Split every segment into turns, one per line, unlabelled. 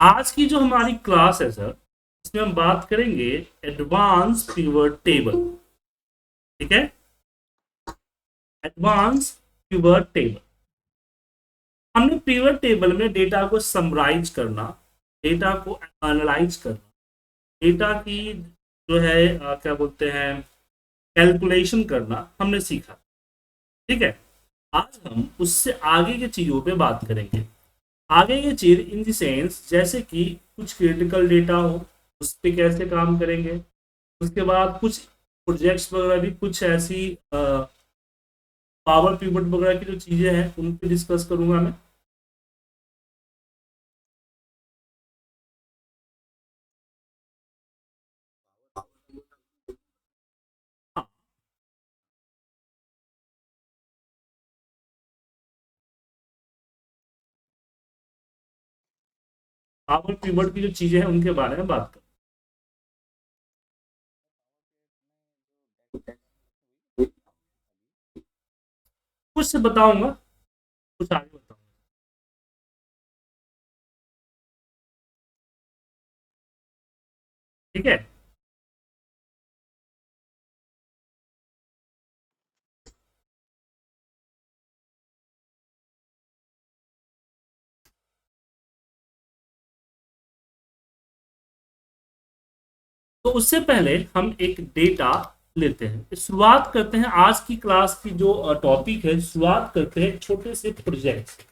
आज की जो हमारी क्लास है सर, इसमें हम बात करेंगे एडवांस पिवट टेबल। ठीक है, एडवांस पिवट टेबल। हमने पिवट टेबल में डेटा को समराइज करना, डेटा को एनालाइज करना, डेटा की जो है क्या बोलते हैं, कैलकुलेशन करना हमने सीखा। ठीक है, आज हम उससे आगे की चीजों पे बात करेंगे। आगे की चीज इन द सेंस जैसे कि कुछ क्रिटिकल डेटा हो, उस पर कैसे काम करेंगे। उसके बाद कुछ प्रोजेक्ट्स वगैरह भी, कुछ ऐसी पावर पिवट वगैरह की जो चीजें हैं उन पे डिस्कस करूंगा मैं। हाँ, पावर पिवट की जो चीजें हैं उनके बारे में बात करूँ। कुछ से बताऊंगा, कुछ आगे बताऊंगा। ठीक है, तो उससे पहले हम एक डेटा लेते हैं, शुरुआत करते हैं आज की क्लास की जो टॉपिक है। शुरुआत करते हैं छोटे से प्रोजेक्ट से।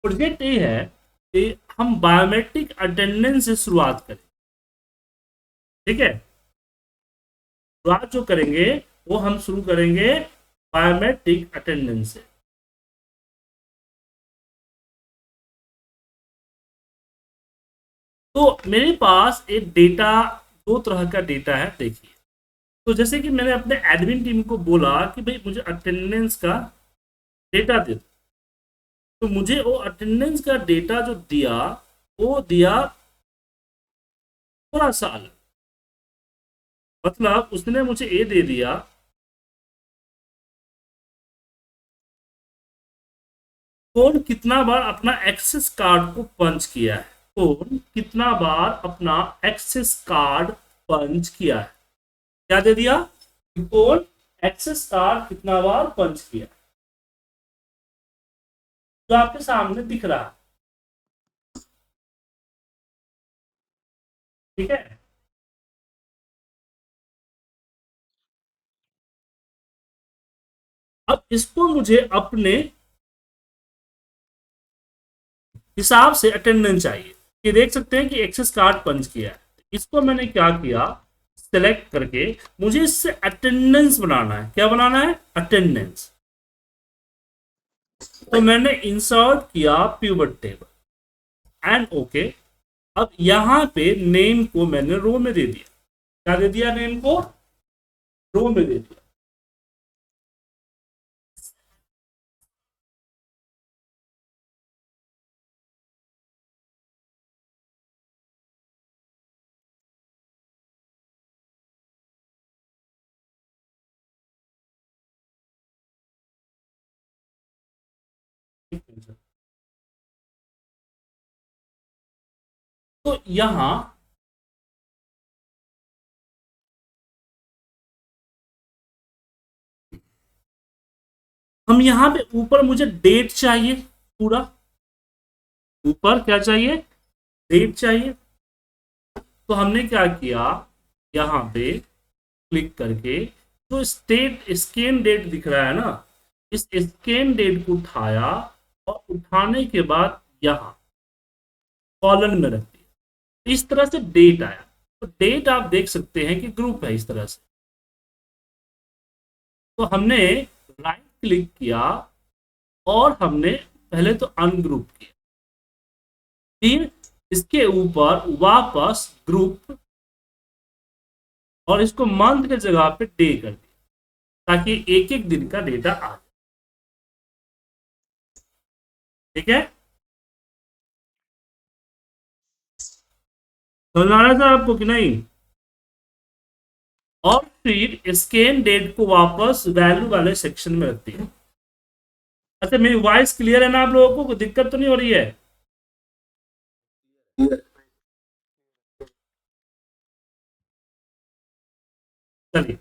प्रोजेक्ट ये है कि हम बायोमेट्रिक अटेंडेंस से शुरुआत करें। ठीक है, शुरुआत जो करेंगे वो हम शुरू करेंगे बायोमेट्रिक अटेंडेंस से। तो मेरे पास एक डेटा, दो तरह का डेटा है, देखिए। तो जैसे कि मैंने अपने एडमिन टीम को बोला कि भाई मुझे अटेंडेंस का डेटा दे दो, तो मुझे वो अटेंडेंस का डेटा जो दिया, वो दिया थोड़ा सा अलग। मतलब उसने मुझे ये दे दिया, कौन कितना बार अपना एक्सेस कार्ड को पंच किया है, कौन कितना बार अपना एक्सेस कार्ड पंच किया है। क्या दे दिया, कौन एक्सेस कार्ड कितना बार पंच किया, जो आपके सामने दिख रहा है। ठीक है, अब इसको मुझे अपने हिसाब से अटेंडेंस चाहिए। ये देख सकते हैं कि एक्सेस कार्ड पंच किया है। इसको मैंने क्या किया, सेलेक्ट करके मुझे इससे अटेंडेंस बनाना है। क्या बनाना है, अटेंडेंस। तो मैंने इंसर्ट किया पिवट टेबल एंड ओके। अब यहां पे नेम को मैंने रो में दे दिया। क्या दे दिया, नेम को रो में दे दिया। तो यहां हम यहां पे ऊपर मुझे डेट चाहिए पूरा। ऊपर क्या चाहिए, डेट चाहिए। तो हमने क्या किया, यहाँ पे क्लिक करके जो स्टेट स्कैन डेट दिख रहा है ना, इस स्कैन डेट को उठाया और उठाने के बाद यहाँ कॉलन में रख दिया। इस तरह से डेट आया। तो डेट आप देख सकते हैं कि ग्रुप है इस तरह से। तो हमने राइट क्लिक किया और हमने पहले तो अनग्रुप किया, फिर इसके ऊपर वापस ग्रुप और इसको मंथ के जगह पे डे कर दिया, ताकि एक एक दिन का डेटा आ जाए। ठीक है, समझ आ रहा था आपको कि नहीं। और फिर स्कैन डेट को वापस वैल्यू वाले सेक्शन में रख दिया। अच्छा, मेरी वॉइस क्लियर है ना आप लोगों को? कोई दिक्कत तो नहीं हो रही है? चलिए,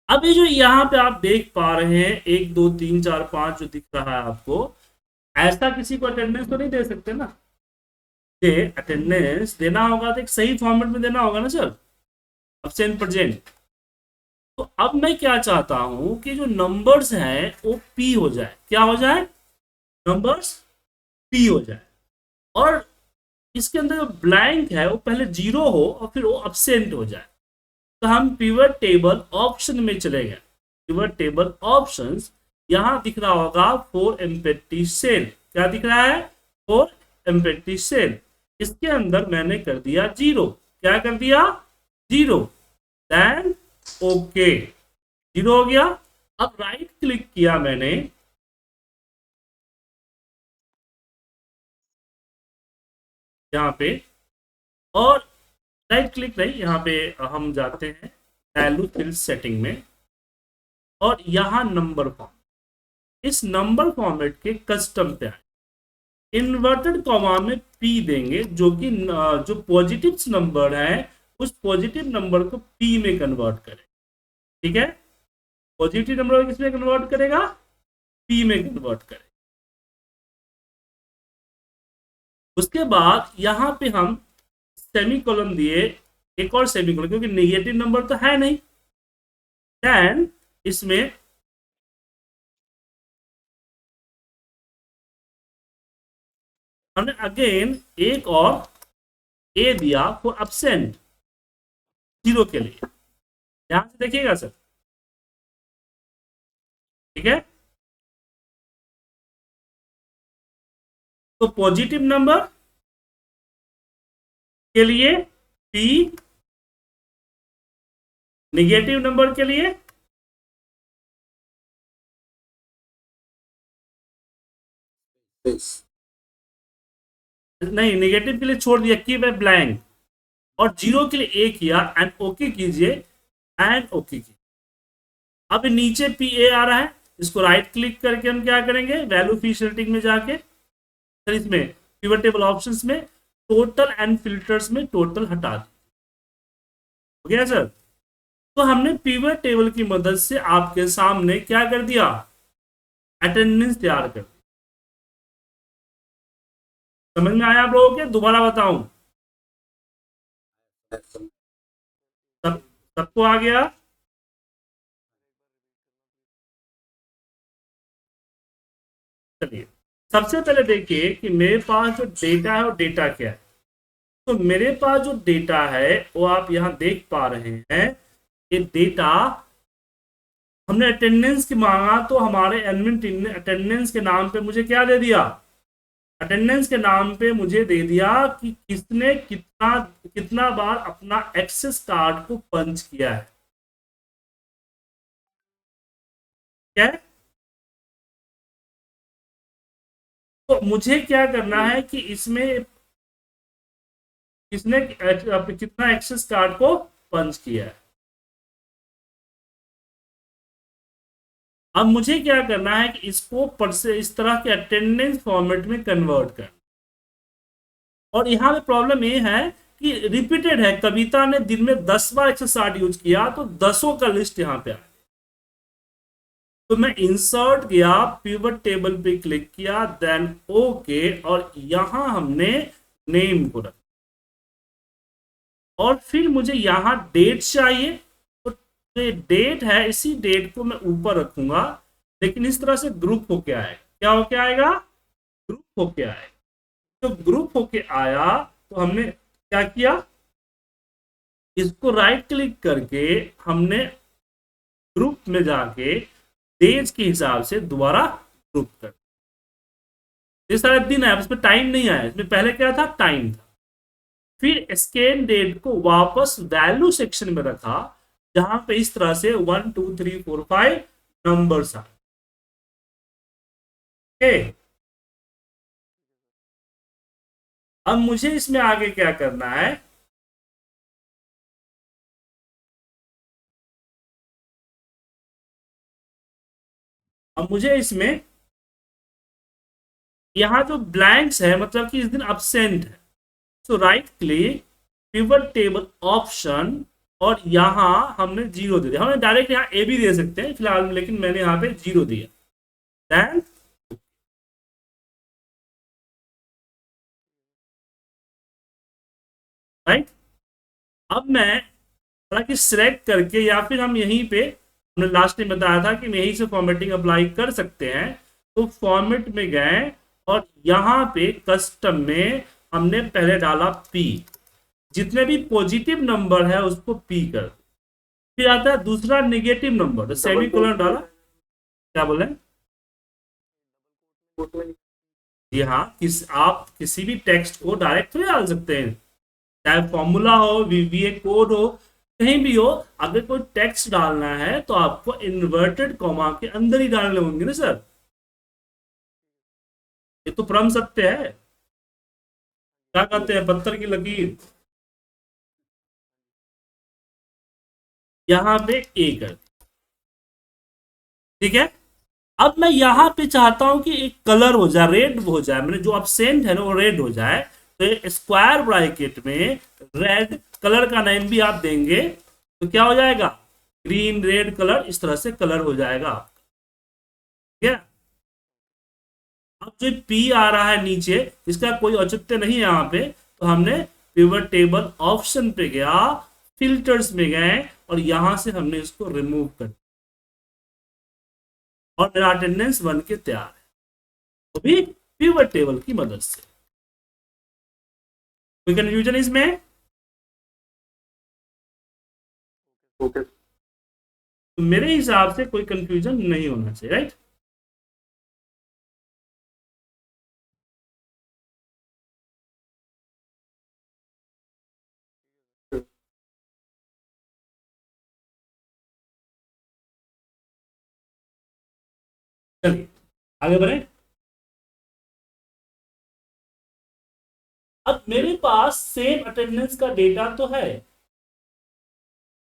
अब ये जो यहाँ पे आप देख पा रहे हैं, 1 2 3 4 5 जो दिख रहा है आपको, ऐसा किसी को अटेंडेंस तो नहीं दे सकते ना? ये अटेंडेंस देना होगा तो एक सही फॉर्मेट में देना होगा ना सर, अब्सेंट प्रेजेंट। तो अब मैं क्या चाहता हूं कि जो नंबर्स हैं वो पी हो जाए। क्या हो जाए? नंबर्स पी हो जाए। और इसके अंदर जो ब्लैंक है वो पहले जीरो हो और फिर वो अब्सेंट हो जाए। तो हम पिवट टेबल ऑप्शन में चले गए। पिवट टेबल ऑप्शंस, यहां दिख रहा होगा फोर एम्प्टी सेल। क्या दिख रहा है? Four empty cell. इसके अंदर मैंने कर दिया जीरो। क्या कर दिया? जीरो। देन ओके, जीरो हो गया। अब राइट क्लिक किया मैंने यहाँ पे, और राइट क्लिक नहीं, यहाँ पे हम जाते हैं वैल्यू फिल सेटिंग में, और यहाँ नंबर फॉर्म, इस नंबर फॉर्मेट के कस्टम पे आए, इन्वर्टेड कॉमा में पी देंगे, जो कि जो पॉजिटिव नंबर है उस पॉजिटिव नंबर को पी में कन्वर्ट करें। ठीक है? पॉजिटिव नंबर को किसमें कन्वर्ट करेगा? पी में कन्वर्ट करें। उसके बाद यहाँ पे हम सेमी कॉलम दिए, एक और सेमी कॉलम, क्योंकि नेगेटिव नंबर तो है नहीं। देन इसमें हमने अगेन एक और ए दिया फॉर अब्सेंट, जीरो के लिए। ध्यान से देखिएगा सर। ठीक है? तो पॉजिटिव नंबर के लिए पी, निगेटिव नंबर के लिए नहीं, निगेटिव के लिए छोड़ दिया कि मैं ब्लैंक, और जीरो के लिए ए किया, एंड ओके कीजिए, एंड ओके कीजिए। अब नीचे पी ए आ रहा है, इसको राइट क्लिक करके हम क्या करेंगे, वैल्यू फी सेटिंग में जाके सर इसमें पिवट टेबल ऑप्शंस में टोटल एंड फिल्टर्स में टोटल हटा दी। हो गया सर? तो हमने पिवट टेबल की मदद से आपके सामने क्या कर दिया, अटेंडेंस तैयार कर दी। समझ में आया आप लोगों के? दोबारा बताऊं? सब सबको आ गया? चलिए, सबसे पहले देखिए कि मेरे पास जो डेटा है वो डेटा क्या है। तो मेरे पास जो डेटा है वो आप यहां देख पा रहे हैं। ये डेटा हमने अटेंडेंस की मांगा, तो हमारे एडमिन ने अटेंडेंस के नाम पे मुझे क्या दे दिया, अटेंडेंस के नाम पे मुझे दे दिया कि किसने कितना कितना बार अपना एक्सेस कार्ड को पंच किया है। क्या है? तो मुझे क्या करना है कि इसमें किसने कितना एक्सेस कार्ड को पंच किया है। अब मुझे क्या करना है कि इसको पर से इस तरह के अटेंडेंस फॉर्मेट में कन्वर्ट कर। और यहाँ पे प्रॉब्लम ये है कि रिपीटेड है, कविता ने दिन में 10 बार 160 यूज किया, तो दसों का लिस्ट यहाँ पे आ। तो मैं इंसर्ट गया, पिवट टेबल पे क्लिक किया, देन ओके, और यहां हमने नेम को रखा, और फिर मुझे यहां डेट चाहिए। तो जो डेट है इसी डेट को मैं ऊपर रखूंगा, लेकिन इस तरह से ग्रुप होके आएगा। क्या होके आएगा? ग्रुप होके आएगा। तो ग्रुप होके आया, तो हमने क्या किया, इसको राइट क्लिक करके हमने ग्रुप में जाके डेज के हिसाब से दोबारा ग्रुप कर। ये सारे दिन है, इसमें टाइम नहीं आया, इसमें पहले क्या था, टाइम था। फिर स्कैन डेट को वापस वैल्यू सेक्शन में रखा, जहां पे इस तरह से 1 2 3 4 5 नंबर्स आए। अब मुझे इसमें आगे क्या करना है, अब मुझे इसमें यहाँ जो ब्लैंक्स है मतलब कि इस दिन absent है, so right click, pivot table option, और यहाँ हमने जीरो दे दिया। हमने डायरेक्ट यहाँ ए भी दे सकते हैं फिलहाल में, लेकिन मैंने यहाँ पे जीरो दिया। देन राइट, अब मैं हालांकि सिलेक्ट करके, या फिर हम यहीं पे, हमने लास्ट में बताया था कि हम यहीं से फॉर्मेटिंग अप्लाई कर सकते हैं। तो फॉर्मेट में गए और यहाँ पे कस्टम में हमने पहले डाला पी, जितने भी पॉजिटिव नंबर है उसको पी कर, फिर आता है दूसरा नेगेटिव नंबर, तो सेमी कोलन डाला। क्या बोले? जी हाँ, आप किसी भी टेक्स्ट को डायरेक्ट थोड़ी डाल सकते हैं, चाहे फॉर्मूला हो, वीवीए कोड हो, कहीं भी हो, अगर कोई टेक्स्ट डालना है तो आपको इन्वर्टेड कॉमा के अंदर ही डालने होंगे ना सर। ये तो परम सत्य है। क्या कहते हैं, पत्थर की लकीर। यहाँ पे ए कर, ठीक है। अब मैं यहाँ पे चाहता हूं कि एक कलर हो जाए, रेड हो जाए, मैंने जो अपसेंट है ना वो रेड हो जाए, तो स्क्वायर ब्रैकेट में रेड कलर का नेम भी आप देंगे तो क्या हो जाएगा, ग्रीन रेड कलर, इस तरह से कलर हो जाएगा, ठीक है। अब जो पी आ रहा है नीचे, इसका कोई औचित्य नहीं है यहाँ पे, तो हमने पिवट टेबल ऑप्शन पे गया, फिल्टर्स में गए और यहां से हमने इसको रिमूव कर, और मेरा अटेंडेंस बन के तैयार है, तो भी पिवट टेबल की मदद से। कोई कंफ्यूजन इसमें? ओके, तो मेरे हिसाब से कोई कंफ्यूजन नहीं होना चाहिए, राइट। चलिए आगे बढ़े। अब मेरे पास सेम अटेंडेंस का डेटा तो है,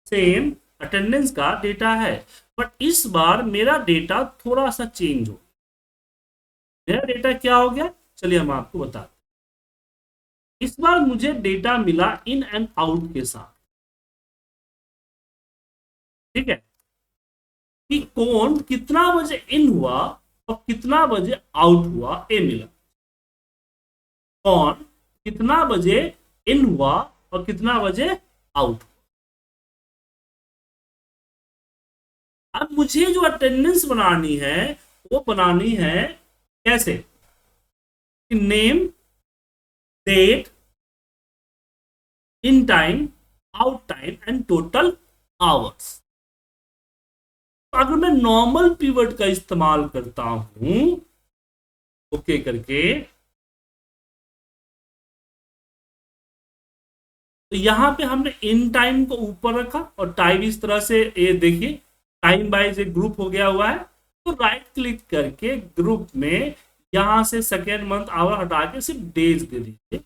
सेम अटेंडेंस का डेटा है, बट इस बार मेरा डेटा थोड़ा सा चेंज हो। मेरा डेटा क्या हो गया, चलिए हम आपको बताते हैं। इस बार मुझे डेटा मिला इन एंड आउट के साथ, ठीक है, कि कौन कितना बजे इन हुआ और कितना बजे आउट हुआ, ए मिला। कौन कितना बजे इन हुआ और कितना बजे आउट। अब मुझे जो अटेंडेंस बनानी है वो बनानी है कैसे, name, date, in time, out time and total hours. अगर मैं नॉर्मल पिवट का इस्तेमाल करता हूं, ओके करके, तो यहां पे हमने इन टाइम को ऊपर रखा और टाइम इस तरह से, ये देखिए टाइम वाइज एक ग्रुप हो गया हुआ है, तो राइट क्लिक करके ग्रुप में यहां से सेकेंड मंथ आवर हटा के सिर्फ डेज दे दीजिए,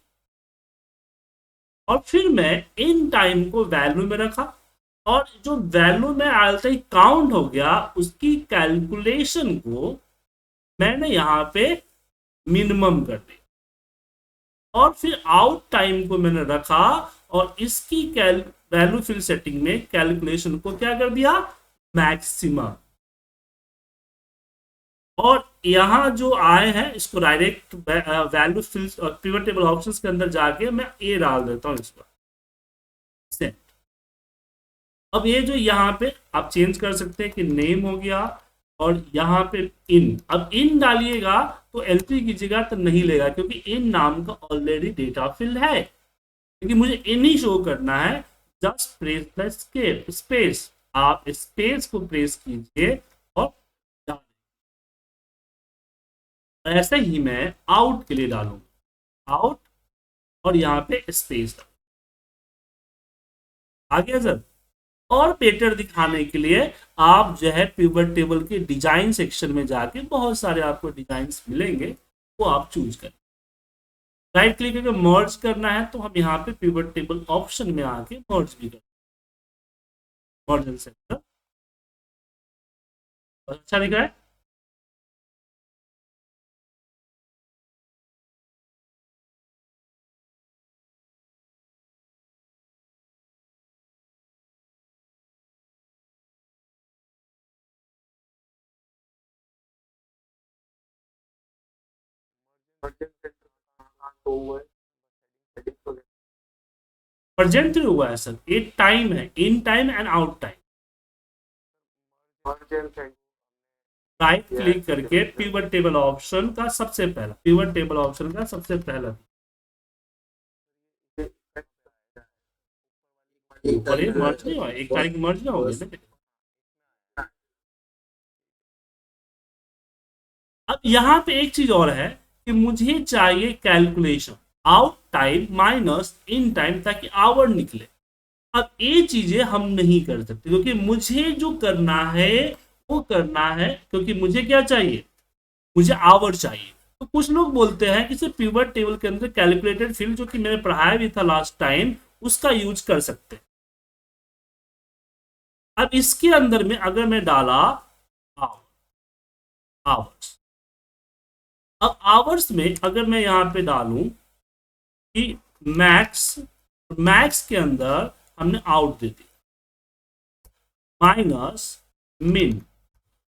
और फिर मैं इन टाइम को वैल्यू में रखा, और जो वैल्यू में आलता ही काउंट हो गया उसकी कैलकुलेशन को मैंने यहां पे मिनिमम कर दी, और फिर आउट टाइम को मैंने रखा और इसकी वैल्यू फिल सेटिंग में कैलकुलेशन को क्या कर दिया, मैक्सिमम। और यहां जो आए हैं इसको direct value fill pivot table options के अंदर जाके मैं ए डाल देता हूं इसको, अब ये जो यहाँ पे आप चेंज कर सकते हैं कि नेम हो गया, और यहाँ पे इन, अब इन डालिएगा तो एलपी कीजिएगा तो नहीं लेगा, क्योंकि इन नाम का ऑलरेडी डेटा फिल है, क्योंकि मुझे इन ही शो करना है। Just press the escape space, आप स्पेस को प्रेस कीजिए और ऐसे ही मैं आउट के लिए डालूंगा, आउट, और यहाँ पे स्पेस आ गया सर। और बेटर दिखाने के लिए आप जो है पिवट टेबल के डिजाइन सेक्शन में जाके बहुत सारे आपको डिजाइन मिलेंगे, वो आप चूज करें। राइट क्लिक करके मर्ज करना है तो हम यहाँ पे पिवट टेबल ऑप्शन में आके मर्ज भी करें, मर्ज सेक्टर अच्छा दिख रहा है। प्रेजेंट हुआ है सर, ये टाइम है, in time and out time. Right click करके पिवट टेबल ऑप्शन का सबसे पहला, पिवट टेबल ऑप्शन का सबसे पहला ऊपर ये मर्ज नहीं हुआ, एक तारीख मर्ज ना हो गया ना। अब यहाँ पे एक चीज और है कि मुझे चाहिए calculation out time minus in time ताकि आवर निकले। अब ये चीजें हम नहीं कर सकते क्योंकि मुझे जो करना है वो करना है, क्योंकि मुझे क्या चाहिए, मुझे आवर चाहिए। तो कुछ लोग बोलते हैं कि सिर्फ पिवट टेबल के अंदर कैलकुलेटेड फील्ड जो कि मैंने पढ़ाया भी था लास्ट टाइम उसका यूज कर सकते हैं। अब इसके अंदर में अगर मैं डाला आवर्स, अब आवर्स में अगर मैं यहां पे डालूं कि मैक्स, मैक्स के अंदर हमने आउट दे दिया माइनस मिन,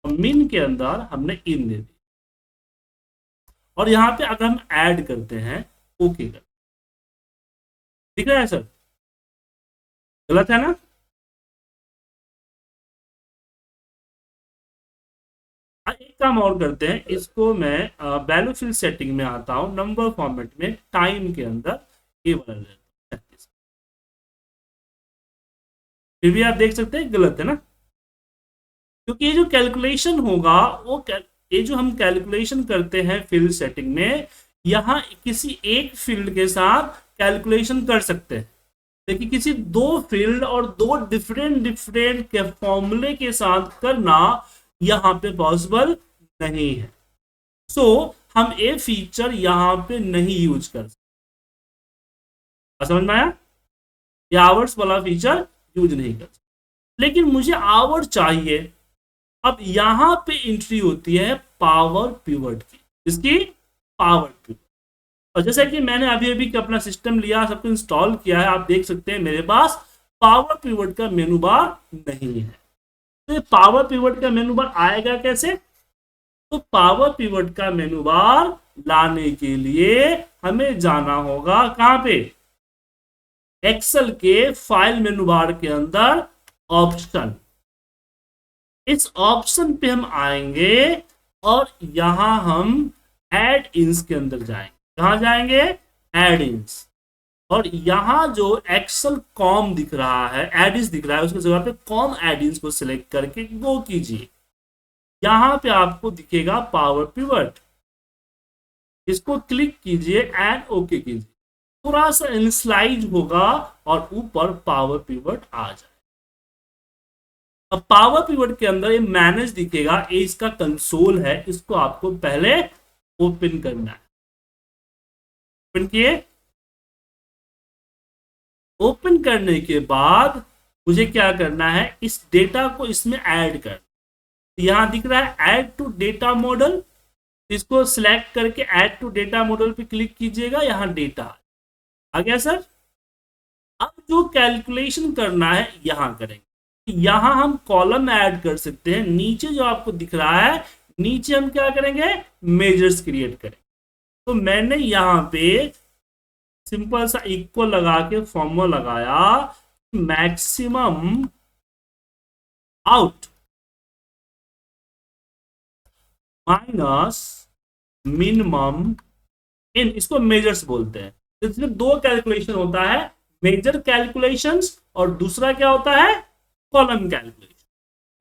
और मिन के अंदर हमने इन दे दिया, और यहां पे अगर हम ऐड करते हैं ओके कर, ठीक है सर, गलत है ना? एक काम और करते हैं, इसको मैं वैल्यू फिल सेटिंग में आता हूं, नंबर फॉर्मेट में टाइम के अंदर ये वाला ले लेता हूं। फिर भी आप देख सकते हैं गलत है ना, क्योंकि ये जो कैलकुलेशन होगा वो ये जो हम कैलकुलेशन करते हैं फील्ड सेटिंग में, यहां किसी एक फील्ड के साथ कैलकुलेशन कर सकते हैं, लेकिन किसी दो फील्ड और दो डिफरेंट डिफरेंट के फॉर्मूले के साथ करना यहां पे पॉसिबल नहीं है। सो हम ये फीचर यहां पे नहीं यूज कर सकते। समझ में आया? ये आवर्स वाला फीचर यूज नहीं कर सकते, लेकिन मुझे आवर चाहिए। अब यहां पे एंट्री होती है पावर पिवट की, इसकी पावर पिवट। और जैसा कि मैंने अभी अभी अपना सिस्टम लिया, सब कुछ इंस्टॉल किया है, आप देख सकते हैं मेरे पास पावर पिवट का मेनू बार नहीं है। तो ये पावर पिवट का मेनू बार आएगा कैसे? तो पावर पिवट का मेनू बार लाने के लिए हमें जाना होगा कहां पे, एक्सेल के फाइल मेनू बार के अंदर ऑप्शन, इस ऑप्शन पे हम आएंगे और यहां हम एड इन्स के अंदर जाएंगे। कहां जाएंगे? एड इन्स। और यहां जो एक्सेल कॉम दिख रहा है, एडिस दिख रहा है, उसकी जगह पे कॉम एडिस को सिलेक्ट करके गो कीजिए। यहां पे आपको दिखेगा पावर पिवट, इसको क्लिक कीजिए एंड ओके कीजिए, थोड़ा सा इनिशियलाइज होगा और ऊपर पावर पिवट आ जाए। अब पावर पिवट के अंदर ये मैनेज दिखेगा, ये इसका कंसोल है, इसको आपको पहले ओपन करना है। ओपन किए, ओपन करने के बाद मुझे क्या करना है, इस डेटा को इसमें ऐड कर, यहां दिख रहा है ऐड टू डेटा मॉडल, इसको सिलेक्ट करके ऐड टू डेटा मॉडल पे क्लिक कीजिएगा, यहां डेटा आ गया सर। अब जो कैलकुलेशन करना है यहां करेंगे, यहां हम कॉलम ऐड कर सकते हैं, नीचे जो आपको दिख रहा है नीचे हम क्या करेंगे, मेजर्स क्रिएट करेंगे। तो मैंने यहां पे सिंपल सा इक्वल लगा के फॉर्मूला लगाया, maximum out minus minimum in, इसको मेजर्स बोलते हैं। इसमें दो कैलकुलेशन होता है, मेजर कैलकुलेशंस और दूसरा क्या होता है, कॉलम कैलकुलेशन।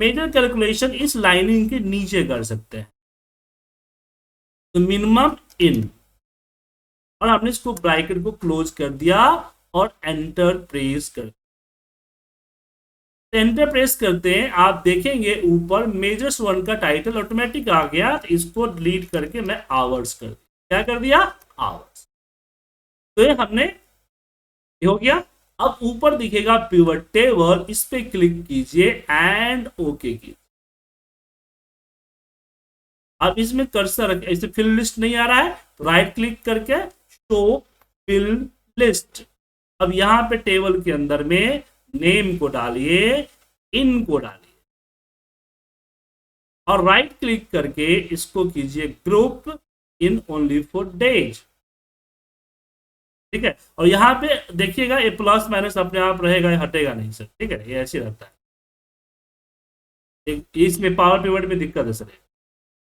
मेजर कैलकुलेशन इस लाइनिंग के नीचे कर सकते हैं, तो मिनिमम इन, और हमने इसको ब्रैकेट को क्लोज कर दिया और एंटर प्रेस कर, एंटर प्रेस करते हैं, आप देखेंगे ऊपर मेजर्स वन का टाइटल ऑटोमेटिक आ गया। तो इसको डिलीट करके मैं आवर्स कर दिया, क्या कर दिया, आवर्स। तो ये हमने, ये हो गया। अब ऊपर दिखेगा पिवट टेबल, इस पे क्लिक कीजिए एंड ओके कीजिए। अब इसमें कर्सर रख, ऐसे फिल लिस्ट नहीं आ रहा है तो राइट क्लिक करके शो फिल लिस्ट। अब यहां पे टेबल के अंदर में नेम को डालिए, इन को डालिए, और राइट क्लिक करके इसको कीजिए group in only for days. ठीक है, और यहाँ पे देखिएगा ये प्लस माइनस अपने आप रहेगा, ये हटेगा नहीं सर। ठीक है, ये ऐसे रहता है। इसमें पावर पिवट में दिक्कत है सर।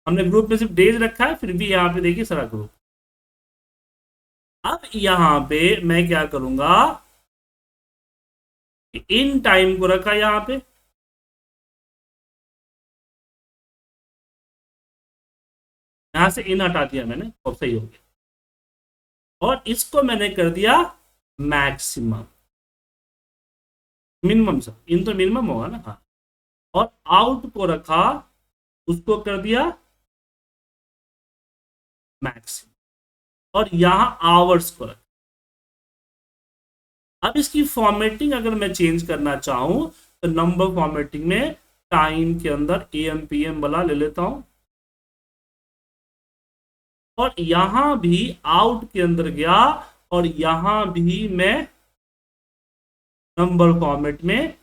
हमने ग्रुप में सिर्फ डेज रखा है, फिर भी यहाँ पे देखिए सारा ग्रुप। अब यहाँ पे मैं क्या करूंगा, इन टाइम को रखा यहाँ पे, यहां से इन हटा दिया मैंने, अब सही हो गया। और इसको मैंने कर दिया मैक्सिमम, मिनिमम सर, इन तो मिनिमम होगा ना। हाँ, और आउट को रखा, उसको कर दिया मैक्सिमम, और यहां आवर्स को रखा। अब इसकी फॉर्मेटिंग अगर मैं चेंज करना चाहूं तो नंबर फॉर्मेटिंग में टाइम के अंदर एम पी एम वाला ले लेता हूं, और यहां भी आउट के अंदर गया, और यहां भी मैं नंबर फॉर्मेट में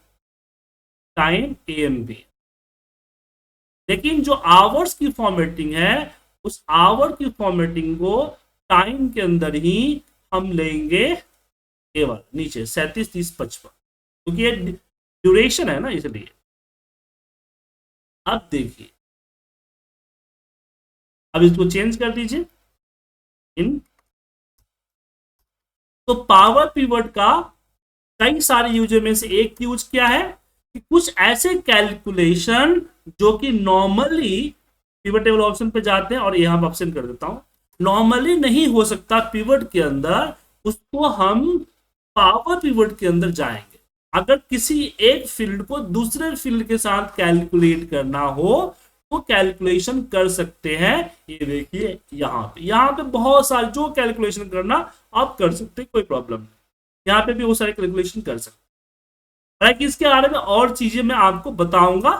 टाइम एम पी। लेकिन जो आवर्स की फॉर्मेटिंग है, उस आवर की फॉर्मेटिंग को टाइम के अंदर ही हम लेंगे ये वाला नीचे 37 30 55, क्योंकि ये ड्यूरेशन है ना, इसलिए। अब देखिए, अब इसको चेंज कर दीजिए इन। तो पावर पिवट का कई सारे यूजर में से एक यूज क्या है कि कुछ ऐसे कैलकुलेशन जो कि नॉर्मली पिवट टेबल ऑप्शन पे जाते हैं, और यहां पर ऑप्शन कर देता हूं, नॉर्मली नहीं हो सकता पिवट के अंदर, उसको हम पावर पिवट के अंदर जाएंगे। अगर किसी एक फील्ड को दूसरे फील्ड के साथ कैलकुलेट करना हो तो कैलकुलेशन कर सकते हैं। ये देखिए यहाँ पे बहुत सारे जो कैलकुलेशन करना आप कर सकते हैं, कोई प्रॉब्लम नहीं। यहाँ पे भी वो सारे कैलकुलेशन कर सकते हैं। हालांकि इसके बारे में और चीजें मैं आपको बताऊंगा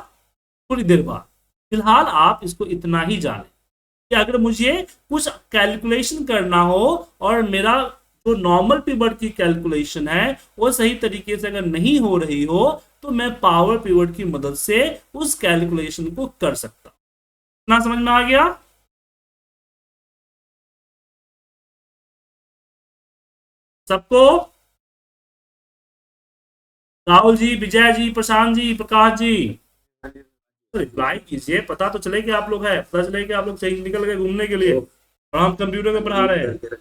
थोड़ी देर बाद। फिलहाल आप इसको इतना ही जाने कि अगर मुझे कुछ कैलकुलेशन करना हो और मेरा जो नॉर्मल पिवट की कैलकुलेशन है वो सही तरीके से अगर नहीं हो रही हो, तो मैं पावर पिवट की मदद से उस कैलकुलेशन को कर सकता हूं। इतना समझ में आ गया सबको? राहुल जी, विजय जी, प्रशांत जी, प्रकाश जी, रिप्लाई कीजिए, पता तो चले कि आप लोग हैं, पता चले कि आप लोग सही निकल गए घूमने के लिए, और हम कंप्यूटर में पढ़ा रहे हैं।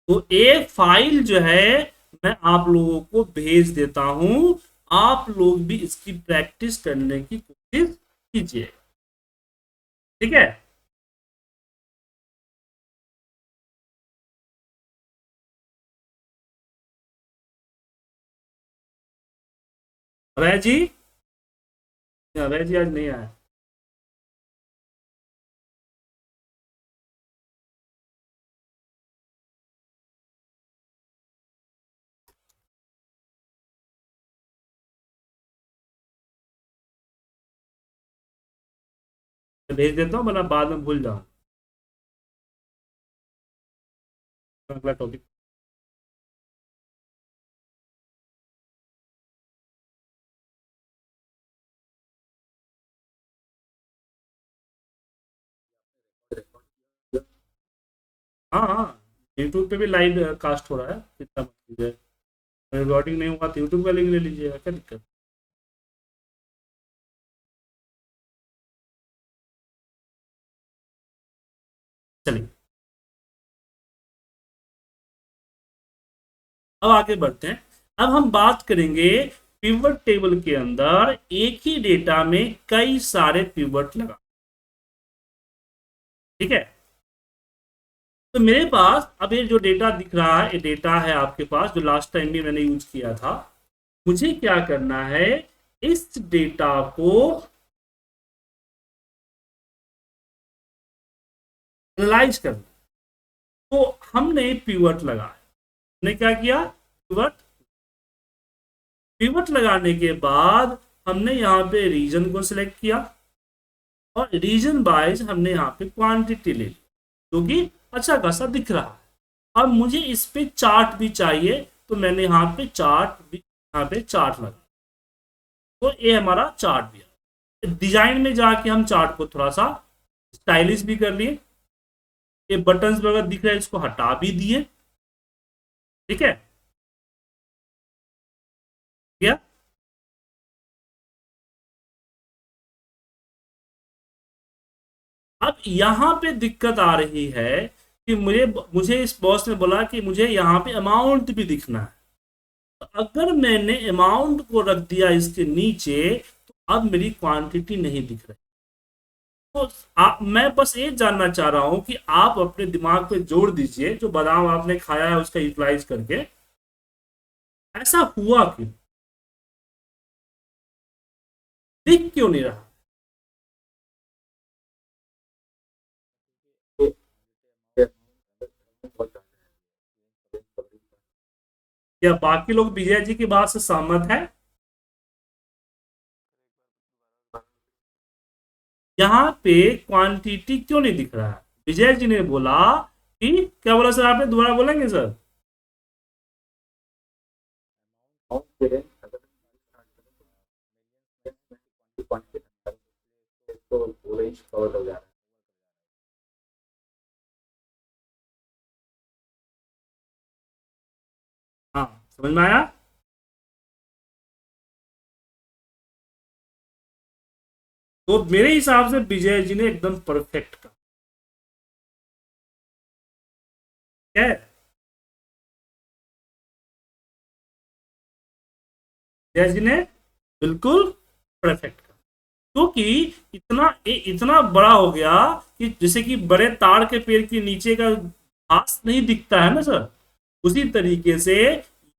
तो एक फाइल जो है मैं आप लोगों को भेज देता हूं, आप लोग भी इसकी प्रैक्टिस करने की कोशिश कीजिए। ठीक है, अभय जी, अभय जी आज नहीं आया। मैं भेज देता हूँ, वरना बाद में भूल जाऊँ। अगला टॉपिक हाँ हाँ, यूट्यूब पे भी लाइव कास्ट हो रहा है, कितना मत कीजिए। रिकॉर्डिंग नहीं होगा तो यूट्यूब का लिंक ले लीजिएगा, क्या दिक्कत। चलिए, अब आगे बढ़ते हैं। अब हम बात करेंगे पिवट टेबल के अंदर एक ही डेटा में कई सारे पिवट लगा। ठीक है, तो मेरे पास अब ये जो डेटा दिख रहा है, ये डेटा है आपके पास जो लास्ट टाइम भी मैंने यूज किया था। मुझे क्या करना है, इस डेटा को एनालाइज करना। तो हमने पिवट लगाया, हमने क्या किया, पिवट। पिवट लगाने के बाद हमने यहाँ पे रीजन को सिलेक्ट किया, और रीजन वाइज हमने यहाँ पे क्वांटिटी ले ली, जो कि अच्छा खासा दिख रहा है। अब मुझे इस पे चार्ट भी चाहिए, तो मैंने यहाँ पे चार्ट भी, यहाँ पे चार्ट लगा, तो ये हमारा चार्ट भी है। डिजाइन में जाके हम चार्ट को थोड़ा सा स्टाइलिश भी कर लिए, ये बटन्स वगैरह दिख रहे हैं इसको हटा भी दिए, ठीक है क्या। अब यहाँ पे दिक्कत आ रही है कि मुझे मुझे इस बॉस ने बोला कि मुझे यहाँ पे अमाउंट भी दिखना है। तो अगर मैंने अमाउंट को रख दिया इसके नीचे तो अब मेरी क्वांटिटी नहीं दिख रही। तो मैं बस ये जानना चाह रहा हूं कि आप अपने दिमाग पे जोड़ दीजिए, जो बादाम आपने खाया है उसका यूटिलाइज करके, ऐसा हुआ क्यों, दिख क्यों नहीं रहा। क्या बाकी लोग विजय जी की बात से सहमत है। यहाँ पे क्वांटिटी क्यों नहीं दिख रहा है। विजय जी ने बोला कि, क्या बोला सर आपने, दोबारा बोलेंगे सर। हाँ समझ में आया। तो मेरे हिसाब से विजय जी ने एकदम परफेक्ट कहा है। विजय जी ने बिल्कुल परफेक्ट कहा, क्योंकि इतना बड़ा हो गया कि जैसे कि बड़े ताड़ के पेड़ के नीचे का घास नहीं दिखता है ना सर, उसी तरीके से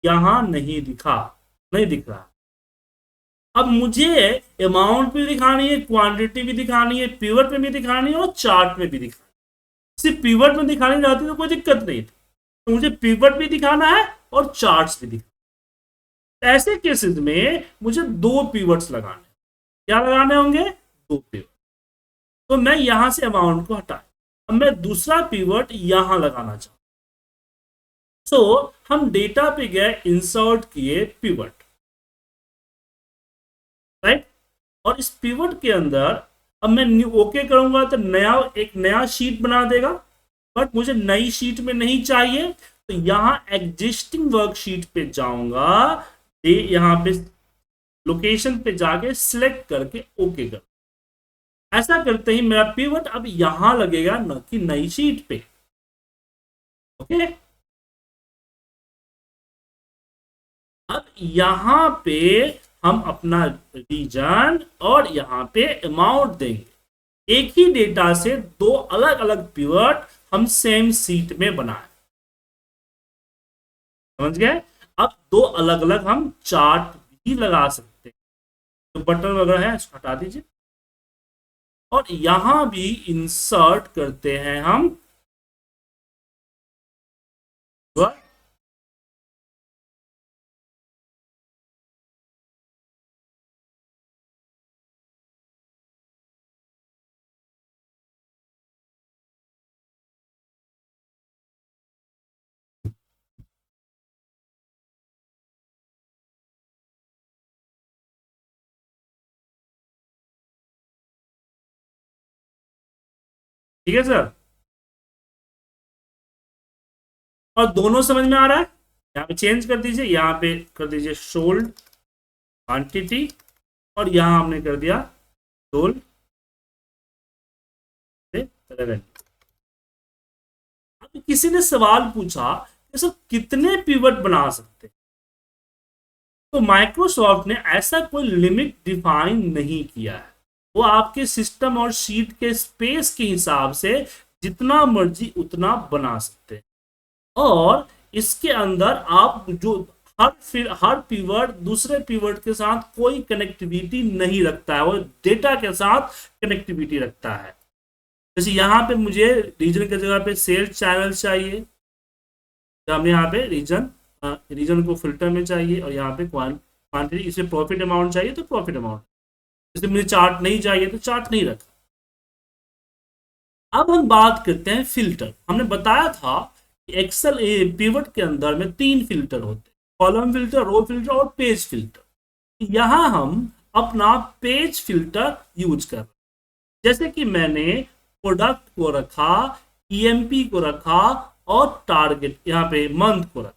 यहां नहीं दिखा, नहीं दिख रहा। अब मुझे अमाउंट भी दिखानी है, क्वांटिटी भी दिखानी है, पिवट में भी दिखानी है और चार्ट में भी दिखानी है। सिर्फ पिवट में दिखानी रहती तो कोई दिक्कत नहीं थी, तो मुझे पिवट भी दिखाना है और चार्ट्स भी दिखाना है। ऐसे केसेस में मुझे दो पिवट्स लगाने, क्या लगाने होंगे, दो पिवट। तो मैं यहां से अमाउंट को हटाया, अब मैं दूसरा पिवट यहां लगाना चाहूँ। सो हम डेटा पे गए, इंसर्ट किए पिवट, राइट। और इस पिवट के अंदर अब मैं न्यू ओके करूंगा तो एक नया शीट बना देगा, बट मुझे नई शीट में नहीं चाहिए, तो यहां एग्जिस्टिंग वर्कशीट पे जाऊंगा, यहां पे लोकेशन पे जाके सिलेक्ट करके ओके कर। ऐसा करते ही मेरा पिवट अब यहां लगेगा, न कि नई शीट पे। ओके, अब यहां पे हम अपना रीजन और यहां पे अमाउंट देंगे। एक ही डेटा से दो अलग अलग पिवट हम सेम सीट में बनाए, समझ गए। अब दो अलग अलग हम चार्ट भी लगा सकते हैं, तो बटन वगैरह है इसको हटा दीजिए, और यहां भी इंसर्ट करते हैं हम वर्ड। ठीक है सर, और दोनों समझ में आ रहा है। यहाँ पे चेंज कर दीजिए, यहाँ पे कर दीजिए सोल्ड क्वांटिटी, और यहां हमने कर दिया सोल्ड रेवेन्यू। अब किसी ने सवाल पूछा कि सर कितने पिवट बना सकते हैं, तो माइक्रोसॉफ्ट ने ऐसा कोई लिमिट डिफाइन नहीं किया है। वो आपके सिस्टम और शीट के स्पेस के हिसाब से जितना मर्जी उतना बना सकते हैं, और इसके अंदर आप जो हर पिवट दूसरे पिवट के साथ कोई कनेक्टिविटी नहीं रखता है, वो डेटा के साथ कनेक्टिविटी रखता है। जैसे यहाँ पे मुझे रीजन की जगह पे सेल्स चैनल चाहिए, तो हमें यहाँ पे रीजन को फिल्टर में चाहिए, और यहाँ पे क्वांटिटी, इसमें प्रॉफिट अमाउंट चाहिए तो प्रॉफिट अमाउंट, जैसे मुझे चार्ट नहीं चाहिए तो चार्ट नहीं रखा। अब हम बात करते हैं फिल्टर। हमने बताया था कि एक्सेल पिवट के अंदर में तीन फिल्टर होते हैं, कॉलम फिल्टर, रो फिल्टर और पेज फिल्टर। यहाँ हम अपना पेज फिल्टर यूज कर। जैसे कि मैंने प्रोडक्ट को रखा, ईएमपी को रखा, और टारगेट यहाँ पे मंथ को रखा।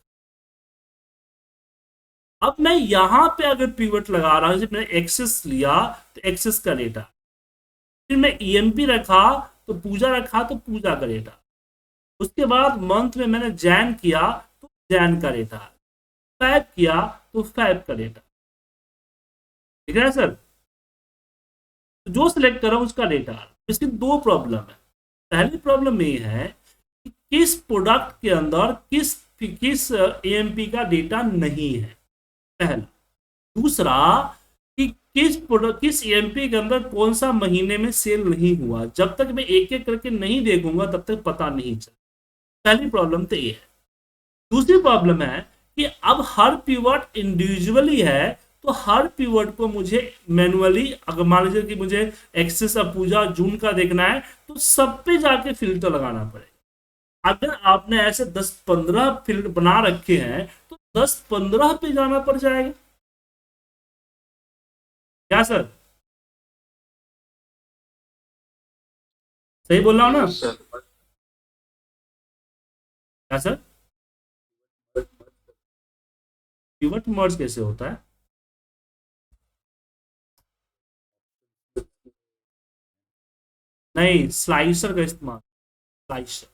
अब मैं यहां पे अगर पिवट लगा रहा हूं, जैसे मैंने एक्सेस लिया तो एक्सेस का डेटा, फिर मैं ईएमपी रखा तो पूजा रखा तो पूजा का डेटा, उसके बाद मंथ में मैंने जैन किया तो जैन का डेटा, फैब किया तो फैब का डेटा। ठीक है सर? तो जो सिलेक्ट करा उसका डेटा। इसकी दो प्रॉब्लम है। पहली प्रॉब्लम ये है कि किस प्रोडक्ट के अंदर किस किस एएमपी का डेटा नहीं है, पहला। दूसरा कि किस प्रोडक्ट किस एएमपी के अंदर कौन सा महीने में सेल नहीं हुआ, जब तक मैं एक एक करके नहीं देखूंगा तब तक पता नहीं चल। पहली प्रॉब्लम तो ये है। दूसरी प्रॉब्लम है कि अब हर पीवर्ड इंडिविजुअली है, तो हर पीवर्ड को मुझे मैनुअली, अगर मान लीजिए कि मुझे एक्सेस ऑफ पूजा जून का देखना है तो सब पे जाके फिल्टर लगाना पड़ेगा। अगर आपने ऐसे 10-15 फिल्टर बना रखे हैं तो 10-15 पे जाना पड़ जाएगा। क्या सर? सही बोल रहा हूं ना?
Yes sir.
क्या सर? पिवट मर्ज कैसे होता है? नहीं, स्लाइसर का इस्तेमाल। स्लाइसर।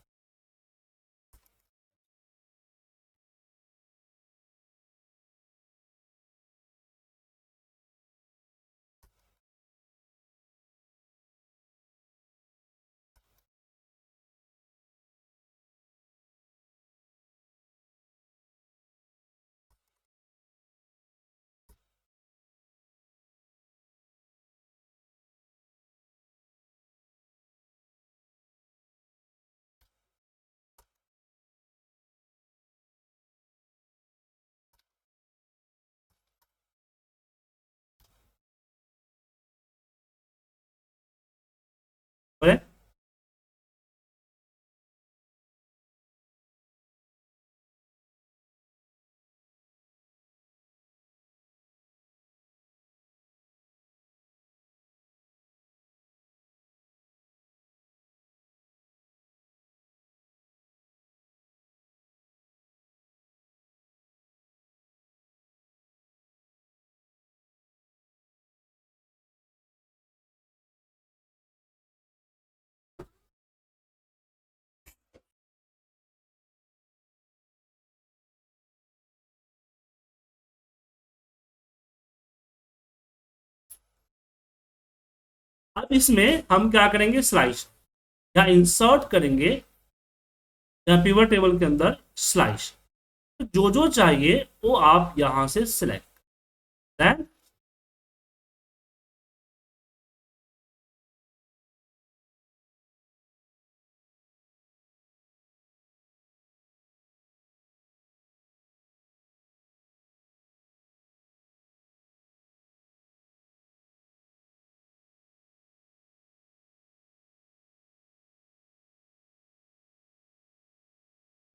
अब इसमें हम क्या करेंगे, स्लाइस या इंसर्ट करेंगे, या पिवट टेबल के अंदर स्लाइस। तो जो जो चाहिए वो आप यहां से सिलेक्ट देन।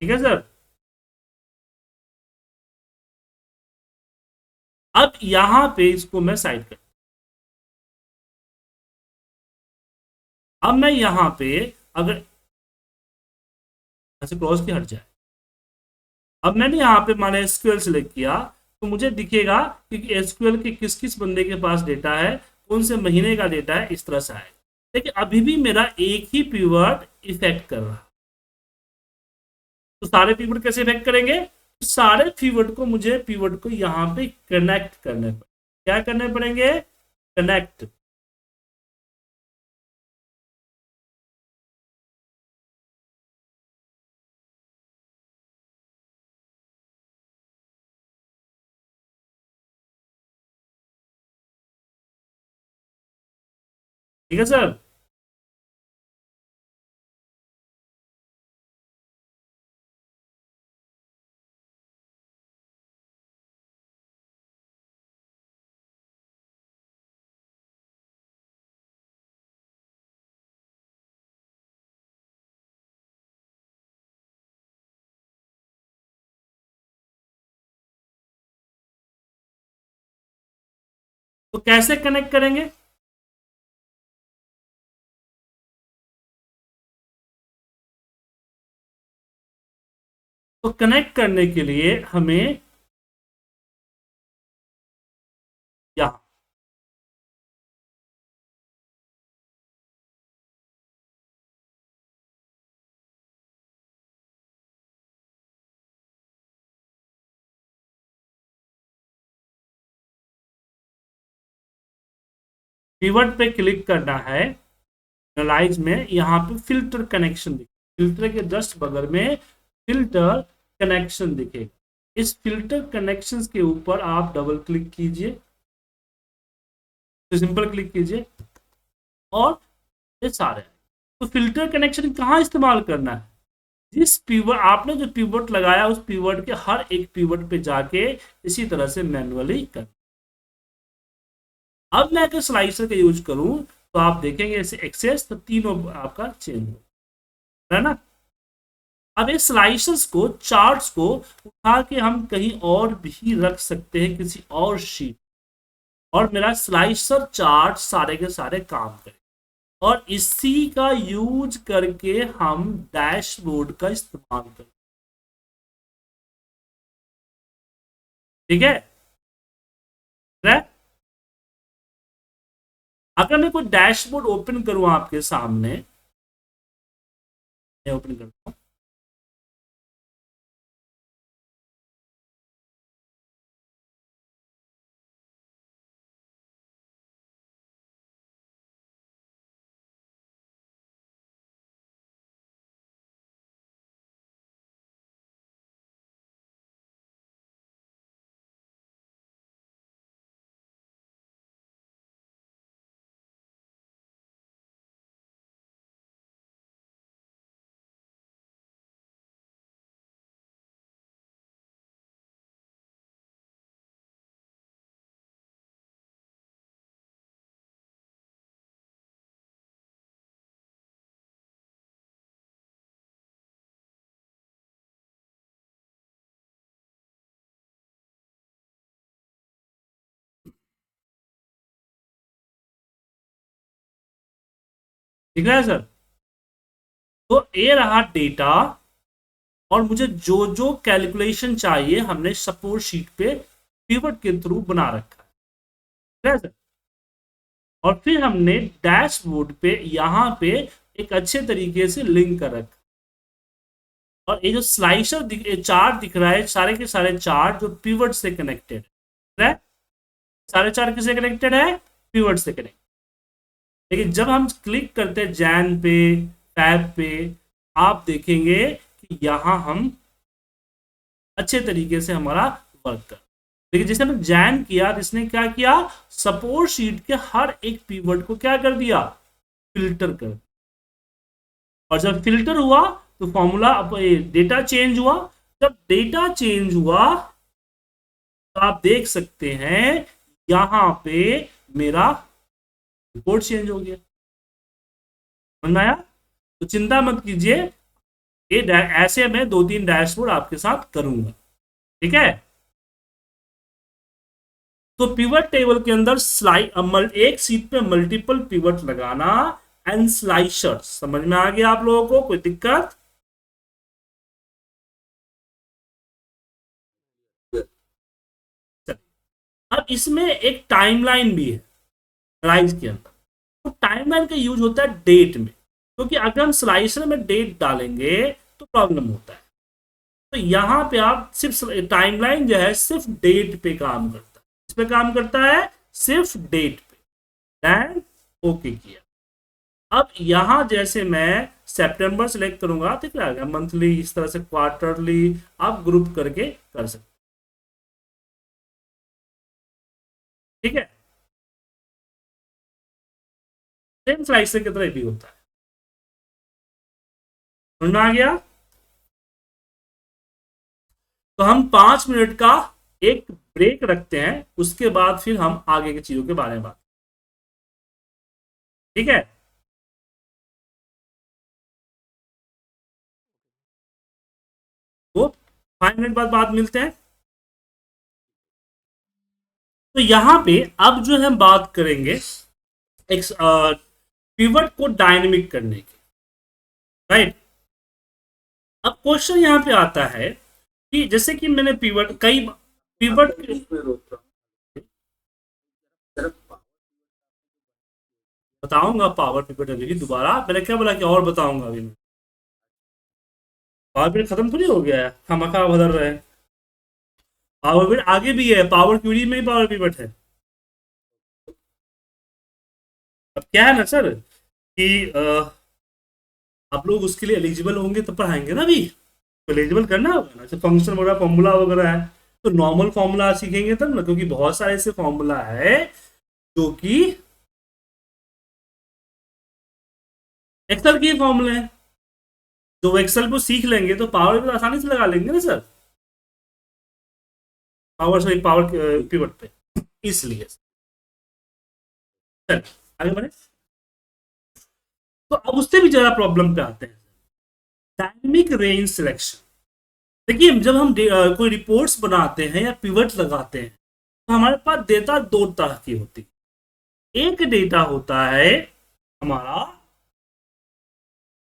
ठीक है सर? अब यहां पे इसको मैं साइड कर, अब मैं यहां पे अगर ऐसे क्रॉस की हट जाए, अब मैंने यहाँ पे माने एसक्यूएल सेलेक्ट किया तो मुझे दिखेगा कि एसक्यूएल के किस किस बंदे के पास डेटा है, कौन से महीने का डेटा है, इस तरह से आएगा। लेकिन अभी भी मेरा एक ही पीवर्ड इफेक्ट कर रहा है। तो सारे पीवर्ड कैसे इफेक्ट करेंगे? तो सारे पीवर्ड को मुझे पीवर्ड को यहाँ पे कनेक्ट करने पड़ेंगे। क्या करने पड़ेंगे? कनेक्ट। ठीक है सर? तो कैसे कनेक्ट करेंगे? तो कनेक्ट करने के लिए हमें यहां पिवट पे क्लिक करना है। एनालाइज में यहाँ पे फिल्टर कनेक्शन दिखेगा, फिल्टर के जस्ट बगल में फिल्टर कनेक्शन दिखेगा। इस फिल्टर कनेक्शंस के ऊपर आप डबल क्लिक कीजिए, तो सिंपल क्लिक कीजिए और ये सारे। तो फिल्टर कनेक्शन कहाँ इस्तेमाल करना है? जिस पीवट आपने जो पीवट लगाया उस पीवट के हर एक पीवट पे जाके इसी तरह से मैनुअली कर। अब मैं अगर स्लाइसर का यूज करूं तो आप देखेंगे ऐसे एक्सेस तो तीनों आपका चेंज हो, है ना। अब इस स्लाइसर्स को, चार्ट्स को उठा के हम कहीं और भी रख सकते हैं, किसी और शीट, और मेरा स्लाइसर चार्ट सारे के सारे काम करें। और इसी का यूज करके हम डैशबोर्ड का इस्तेमाल करें। ठीक है, अगर मैं कोई डैशबोर्ड ओपन करूं आपके सामने, मैं ओपन करता हूं। ठीक है सर, तो ये रहा डेटा, और मुझे जो जो कैलकुलेशन चाहिए हमने सपोर्ट शीट पे पिवट के थ्रू बना रखा है सर। और फिर हमने डैशबोर्ड पे यहाँ पे एक अच्छे तरीके से लिंक कर रखा। और ये जो स्लाइसर चार्ट दिख रहा है, सारे के सारे चार्ट जो पिवट से कनेक्टेड है, सारे चार्ट किससे कनेक्टेड है? पिवट से कनेक्टेड। लेकिन जब हम क्लिक करते हैं जैन पे, टैब पे, आप देखेंगे कि यहां हम अच्छे तरीके से हमारा वर्क कर। लेकिन जिसने हमने जैन किया, जिसने क्या किया, सपोर्ट शीट के हर एक कीवर्ड को क्या कर दिया? फिल्टर कर। और जब फिल्टर हुआ तो फॉर्मूला, डेटा चेंज हुआ। जब डेटा चेंज हुआ तो आप देख सकते हैं यहां पे मेरा रिपोर्ट चेंज हो गया। समझ में आया? तो चिंता मत कीजिए, ये ऐसे मैं 2-3 डैशबोर्ड आपके साथ करूंगा। ठीक है, तो पिवट टेबल के अंदर एक सीट पे मल्टीपल पिवट लगाना एंड स्लाइसर, समझ में आ गया आप लोगों को? कोई दिक्कत? अब इसमें एक टाइमलाइन भी है राइज के अंदर। तो टाइमलाइन का यूज होता है डेट में, क्योंकि अगर हम स्लाइसर में डेट डालेंगे तो प्रॉब्लम होता है। तो यहां पे आप सिर्फ टाइमलाइन जो है सिर्फ डेट पे काम करता है। इस पे काम करता है सिर्फ डेट पे। देन ओके किया। अब यहां जैसे मैं सितंबर सेलेक्ट करूंगा तो क्या आएगा? मंथली, इस तरह से क्वार्टरली आप ग्रुप करके कर सकते। ठीक है, सेम स्लाइसर की तरह भी होता है। समझ में आ गया? तो हम 5 मिनट का एक ब्रेक रखते हैं, उसके बाद फिर हम आगे की चीजों के बारे में बात। ठीक है, तो 5 मिनट बाद मिलते हैं। तो यहाँ पे अब जो है हम बात करेंगे एक पिवट को डायनेमिक करने की, राइट। अब क्वेश्चन यहाँ पे आता है कि जैसे कि मैंने पिवट कई पिवट बताऊंगा पावर पिवट अभी दोबारा, मैंने क्या बोला कि और बताऊंगा अभी मैं। पावर पिवट खत्म थोड़ी हो गया है, हम बदल रहे हैं। पावर पिवट आगे भी है, पावर क्यूरी में ही पावर पिवट है। अब क्या है ना सर कि आप लोग उसके लिए एलिजिबल होंगे तब पढ़ाएंगे ना अभी, तो एलिजिबल करना होगा ना, जैसे फंक्शन वगैरह फॉर्मूला वगैरह है, तो नॉर्मल फॉर्मूला सीखेंगे तब ना, क्योंकि बहुत सारे ऐसे फॉर्मूला है जो कि एक्सेल के फॉर्मूले हैं, जो एक्सेल को सीख लेंगे तो पावर पे आसानी से लगा लेंगे ना sir, power sorry power pivot पे, इसलिए चल आगे बढ़े। तो अब उससे भी ज्यादा प्रॉब्लम पे आते हैं, डायनेमिक रेंज सिलेक्शन। देखिए जब हम कोई रिपोर्ट्स बनाते हैं या पिवट लगाते हैं तो हमारे पास डेटा दो तरह की होती है। एक डेटा होता है हमारा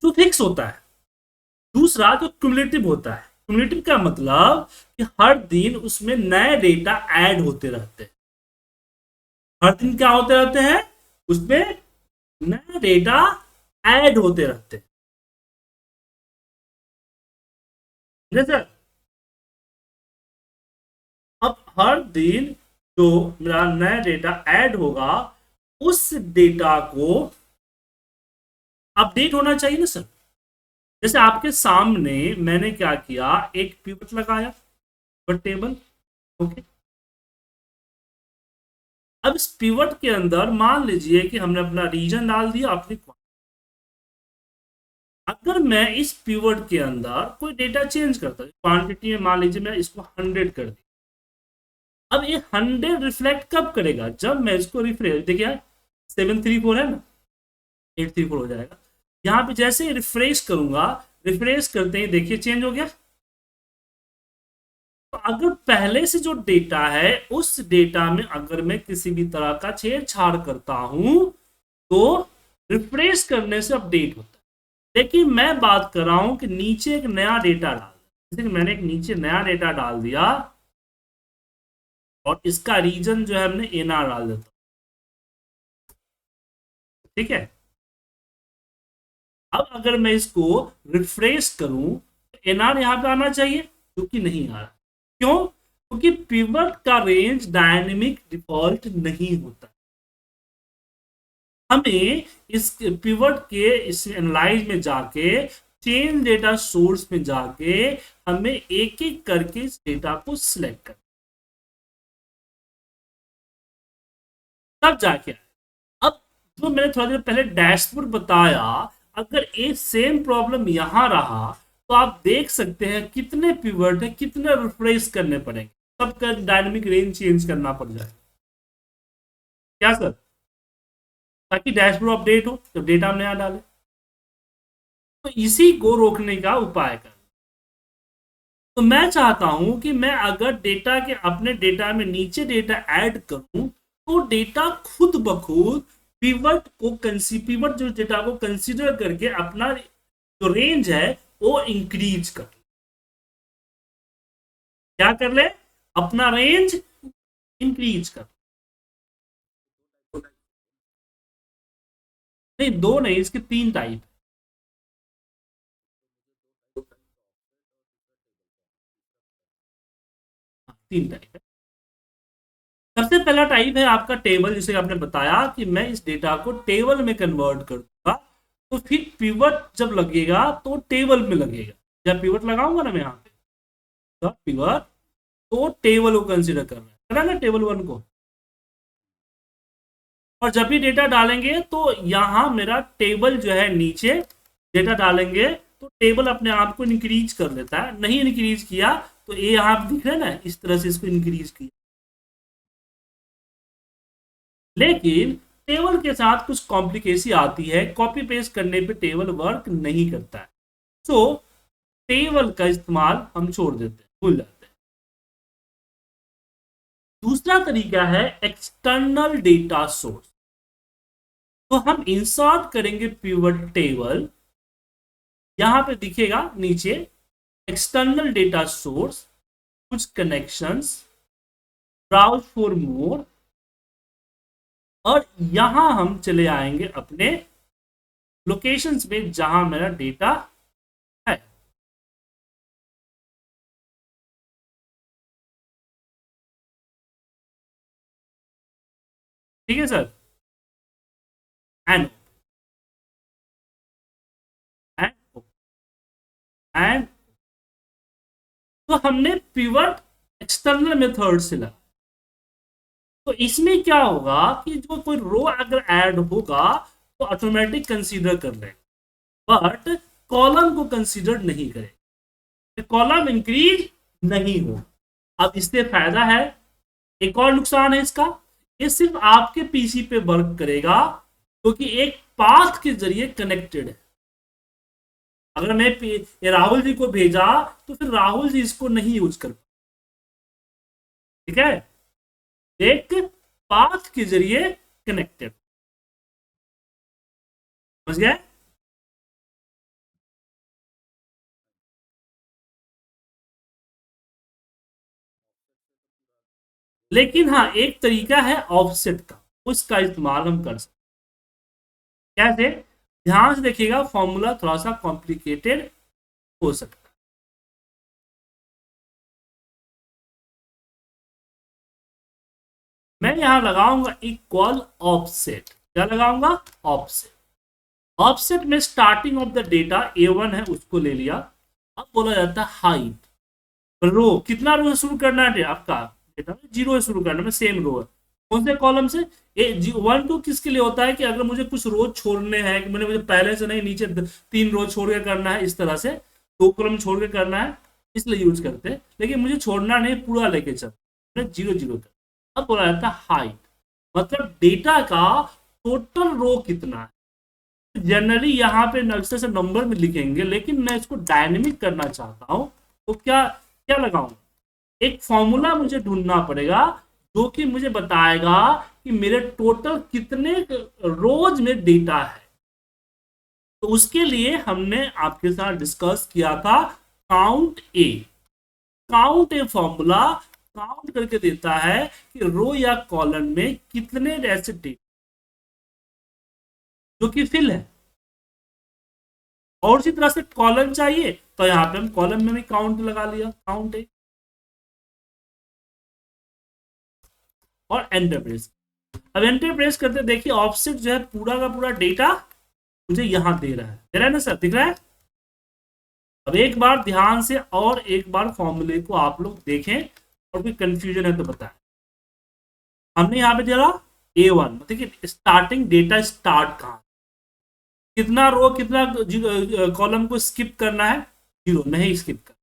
जो फिक्स होता है, दूसरा जो क्यूमुलेटिव होता है। क्यूमुलेटिव का मतलब कि हर दिन उसमें नए डेटा ऐड होते रहते हैं, हर दिन क्या होते रहते हैं उसमें नए डेटा ऐड होते रहते हैं, जैसे अब हर दिन जो मेरा नया डेटा ऐड होगा उस डेटा को अपडेट होना चाहिए ना सर। जैसे आपके सामने मैंने क्या किया, एक पिवट लगाया पिवट टेबल, ओके। अब इस पिवट के अंदर मान लीजिए कि हमने अपना रीजन डाल दिया, अपनी अगर मैं इस पिवट के अंदर कोई डेटा चेंज करता हूँ क्वांटिटी में, मान लीजिए मैं इसको 100 कर दी, अब ये 100 रिफ्लेक्ट कब करेगा, जब मैं इसको रिफ्रेश, देखिए 734 है ना, 834 हो जाएगा। यहाँ पे जैसे ही रिफ्रेश करूंगा, रिफ्रेश करते ही देखिए चेंज हो गया। तो अगर पहले से जो डेटा है उस डेटा में अगर मैं किसी भी तरह का छेड़छाड़ करता हूं तो रिफ्रेश करने से अपडेट होता है। लेकिन मैं बात कर रहा हूं कि नीचे एक नया डेटा डाल, जैसे कि मैंने एक नीचे नया डेटा डाल दिया और इसका रीजन जो है हमने एनआर डाल देता, ठीक है। अब अगर मैं इसको रिफ्रेश करूं तो एनआर यहां पे आना चाहिए, क्योंकि नहीं आ रहा। क्यों? क्योंकि पिवट का रेंज डायनेमिक डिफॉल्ट नहीं होता। हमें इस पिवट के इस एनालाइज में जाके, चेंज डेटा सोर्स में जाके हमें एक एक करके इस डेटा को सिलेक्ट करना, तब जाके। अब जो मैंने थोड़ा देर पहले डैशबोर्ड बताया, अगर ये सेम प्रॉब्लम यहां रहा तो आप देख सकते हैं कितने पिवट है, कितने रिफ्रेश करने पड़ेंगे, तब कर डायनेमिक रेंज चेंज करना पड़ जाए, क्या सर, ताकि डैशबोर्ड अपडेट हो तो डेटा नया डाले। तो इसी को रोकने का उपाय कर, तो मैं चाहता हूं कि मैं अगर डेटा के अपने डेटा में नीचे डेटा ऐड करूं तो डेटा खुद ब खुद पिवट जो डेटा को कंसीडर करके अपना जो रेंज है वो इंक्रीज कर, क्या कर ले, अपना रेंज इंक्रीज कर। नहीं दो नहीं, इसके तीन टाइप, तीन टाइप है। सबसे पहला टाइप है आपका टेबल, जिसे आपने बताया कि मैं इस डेटा को टेबल में कन्वर्ट कर दूंगा, तो फिर पिवट जब लगेगा तो टेबल में लगेगा। जब पिवट लगाऊंगा ना मैं यहाँ पे, तो पिवट तो टेबल को कंसिडर कर रहा है ना, टेबल वन को। और जब भी डेटा डालेंगे तो यहाँ मेरा टेबल जो है नीचे डेटा डालेंगे तो टेबल अपने आप को इंक्रीज कर लेता है, नहीं इंक्रीज किया तो ये यहाँ पे दिख रहा है ना, इस तरह से इसको इंक्रीज किया। लेकिन टेबल के साथ कुछ कॉम्प्लिकेसी आती है, कॉपी पेस्ट करने पे टेबल वर्क नहीं करता है, सो टेबल का इस्तेमाल हम छोड़ देते हैं, भूल जाते हैं। दूसरा तरीका है एक्सटर्नल डेटा सोर्स। तो हम इंसर्ट करेंगे पिवट टेबल, यहां पे दिखेगा नीचे एक्सटर्नल डेटा सोर्स, कुछ कनेक्शंस, ब्राउज फॉर मोर, और यहां हम चले आएंगे अपने लोकेशंस में जहां मेरा डेटा है। ठीक है सर। एंड एंड एंड तो हमने पिवट एक्सटर्नल मेथड से लगा। तो इसमें क्या होगा कि जो कोई रो अगर ऐड होगा तो ऑटोमेटिक कंसीडर कर लेगा, बट कॉलम को कंसीडर नहीं करेगा, कॉलम इंक्रीज नहीं हो। अब इससे फायदा है, एक और नुकसान है इसका, ये सिर्फ आपके पीसी पे वर्क करेगा क्योंकि एक पाथ के जरिए कनेक्टेड है। अगर मैं ये राहुल जी को भेजा तो फिर राहुल जी इसको नहीं यूज कर, ठीक है, एक पाथ के जरिए कनेक्टेड। समझ गया? लेकिन हाँ, एक तरीका है ऑफसेट का, उसका इस्तेमाल हम कर सकते हैं। कैसे? ध्यान से देखिएगा, फॉर्मूला थोड़ा सा कॉम्प्लिकेटेड हो सकता है। मैं यहां लगाऊंगा इक्वल ऑफसेट। क्या लगाऊंगा? ऑफसेट। ऑफसेट में starting of the data A1 है, उसको ले लिया। अब बोला जाता है हाइट, रो कितना रो से शुरू करना है आपका डेटा, जीरो से शुरू करना है, सेम रो है, कौन से कॉलम से? ए 1 2 किसके लिए होता है कि अगर मुझे कुछ रो छोड़ने हैं, कि मैंने मुझे पहले से नहीं, नीचे 3 रो छोड़ के करना है, इस तरह से 2 कॉलम छोड़ के करना है, इसलिए यूज करते हैं। लेकिन मुझे छोड़ना नहीं, पूरा लेके चल 0 0 तक। अब बोला जाता है हाइट, मतलब डेटा का टोटल रो कितना है। जनरली यहाँ पे अक्सर से नंबर में लिखेंगे, लेकिन मैं इसको डायनेमिक करना चाहता हूँ, तो क्या क्या लगाऊं? एक फॉर्मूला मुझे ढूंढना पड़ेगा जो कि मुझे बताएगा कि मेरे टोटल कितने रोज में डेटा है। तो उसके लिए हमने आपके साथ डिस्कस किया था count A. Count a formula count करके देता है कि रो या कॉलम में कितने ऐसे डेटा जो कि फिल है। और इसी तरह से कॉलम चाहिए तो यहाँ पे हम कॉलम में भी काउंट लगा लिया, काउंट है, और एंटर प्रेस। अब एंटर प्रेस करते देखिए ऑफसेट जो है पूरा का पूरा डेटा मुझे यहां दे रहा है ना सर, दिख रहा है? अब एक बार ध्यान से और एक बार फॉर्मूले को आप लोग देखें, और कोई कंफ्यूजन है तो बताएं। हमने यहाँ पे दिया A1, देखिए स्टार्टिंग डेटा स्टार्ट कहां, कितना रो कितना कॉलम को स्किप करना है, जीरो नहीं स्किप कर।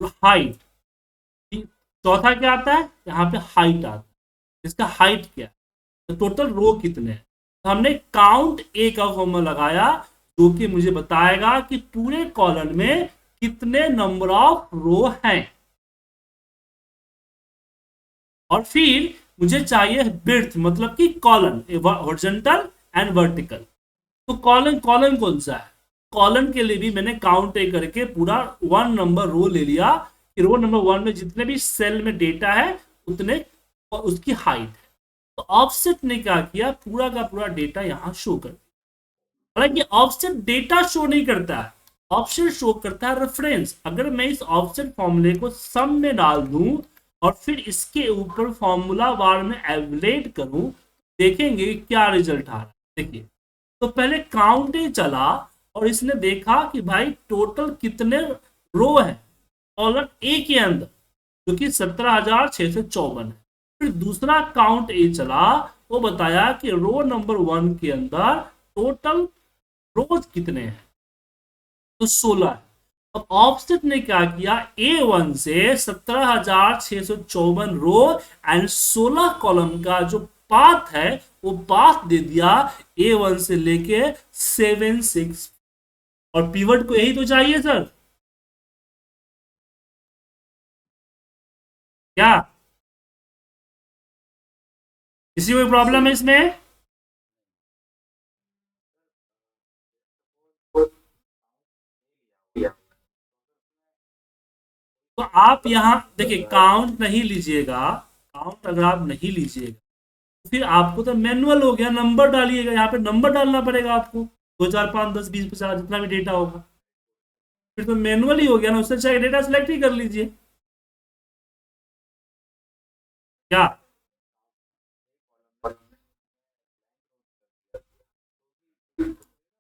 तो हाइट, चौथा क्या आता है यहाँ पे? हाइट आता है। इसका हाइट क्या है? तो टोटल रो कितने हैं? तो हमने काउंट ए का फॉर्मूला लगाया जो कि मुझे बताएगा कि पूरे कॉलम में कितने नंबर ऑफ रो हैं। और फिर मुझे चाहिए बिर्थ, मतलब कि कॉलम हॉरिजॉन्टल एंड वर्टिकल। तो कॉलम कॉलम कौन सा है? कॉलम के लिए भी मैंने काउंट ए करके पूरा 1 नंबर रो ले लिया कि रो नंबर 1 में जितने भी सेल में डेटा है उतने, और उसकी हाइट है। तो ऑफसेट ने क्या किया, पूरा का पूरा डेटा यहां शो कर दिया। हालांकि ऑफसेट डेटा शो नहीं करता है, ऑफसेट शो करता है रेफरेंस। अगर मैं इस ऑफसेट फॉर्मूले को सम में डाल दूं और फिर इसके ऊपर फॉर्मूला बार में एवलेट करूं, देखेंगे क्या रिजल्ट आ रहा है। देखिए, तो पहले काउंट चला और इसने देखा कि भाई टोटल कितने रो है कॉलम ए के अंदर, जो कि 17,654 है। फिर दूसरा काउंट ए चला, वो बताया कि रो नंबर 1 के अंदर टोटल रोज कितने हैं, तो 16 है। अब ऑफसेट ने क्या किया, A1 से 17,654 रो एंड 16 कॉलम का जो पाथ है वो पाथ दे दिया A1 से लेके 7 6। और पीवट को यही तो चाहिए सर, क्या? किसी को प्रॉब्लम है इसमें? तो आप यहाँ देखिए, काउंट नहीं लीजिएगा। काउंट अगर आप नहीं लीजिएगा तो फिर आपको तो मैनुअल हो गया, नंबर डालिएगा, यहाँ पे नंबर डालना पड़ेगा आपको, 2 4 5 10 20 50 जितना भी डेटा होगा। फिर तो मैनुअल ही हो गया ना, उससे अच्छा डेटा सिलेक्ट ही कर लीजिए। क्या?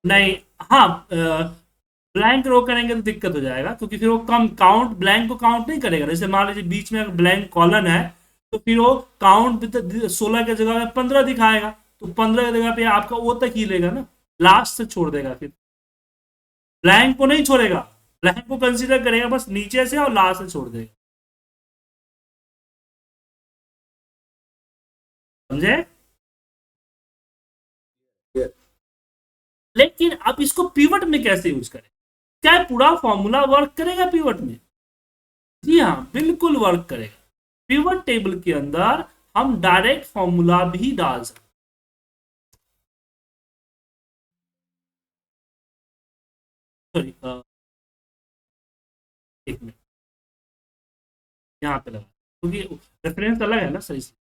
नहीं। हाँ, ब्लैंक रो करेंगे तो दिक्कत हो जाएगा, क्योंकि फिर वो कम काउंट, ब्लैंक को काउंट नहीं करेगा। जैसे मान लीजिए बीच में ब्लैंक कॉलन है, तो फिर वो काउंट 16 की जगह में 15 दिखाएगा, तो 15 की जगह पे आपका वो तक ही लेगा ना, लास्ट से छोड़ देगा। फिर ब्लैंक को नहीं छोड़ेगा, ब्लैंक को कंसीडर करेगा बस नीचे से और लास्ट से छोड़ देगा। समझे? लेकिन अब इसको पिवट में कैसे यूज करें? क्या पूरा फॉर्मूला वर्क करेगा पिवट में? जी हाँ, बिल्कुल वर्क करेगा। पिवट टेबल के अंदर हम डायरेक्ट फॉर्मूला भी डाल सकते। सॉरी, एक मिनट, यहाँ पे लगा, क्योंकि रेफरेंस अलग है ना सर, इसलिए।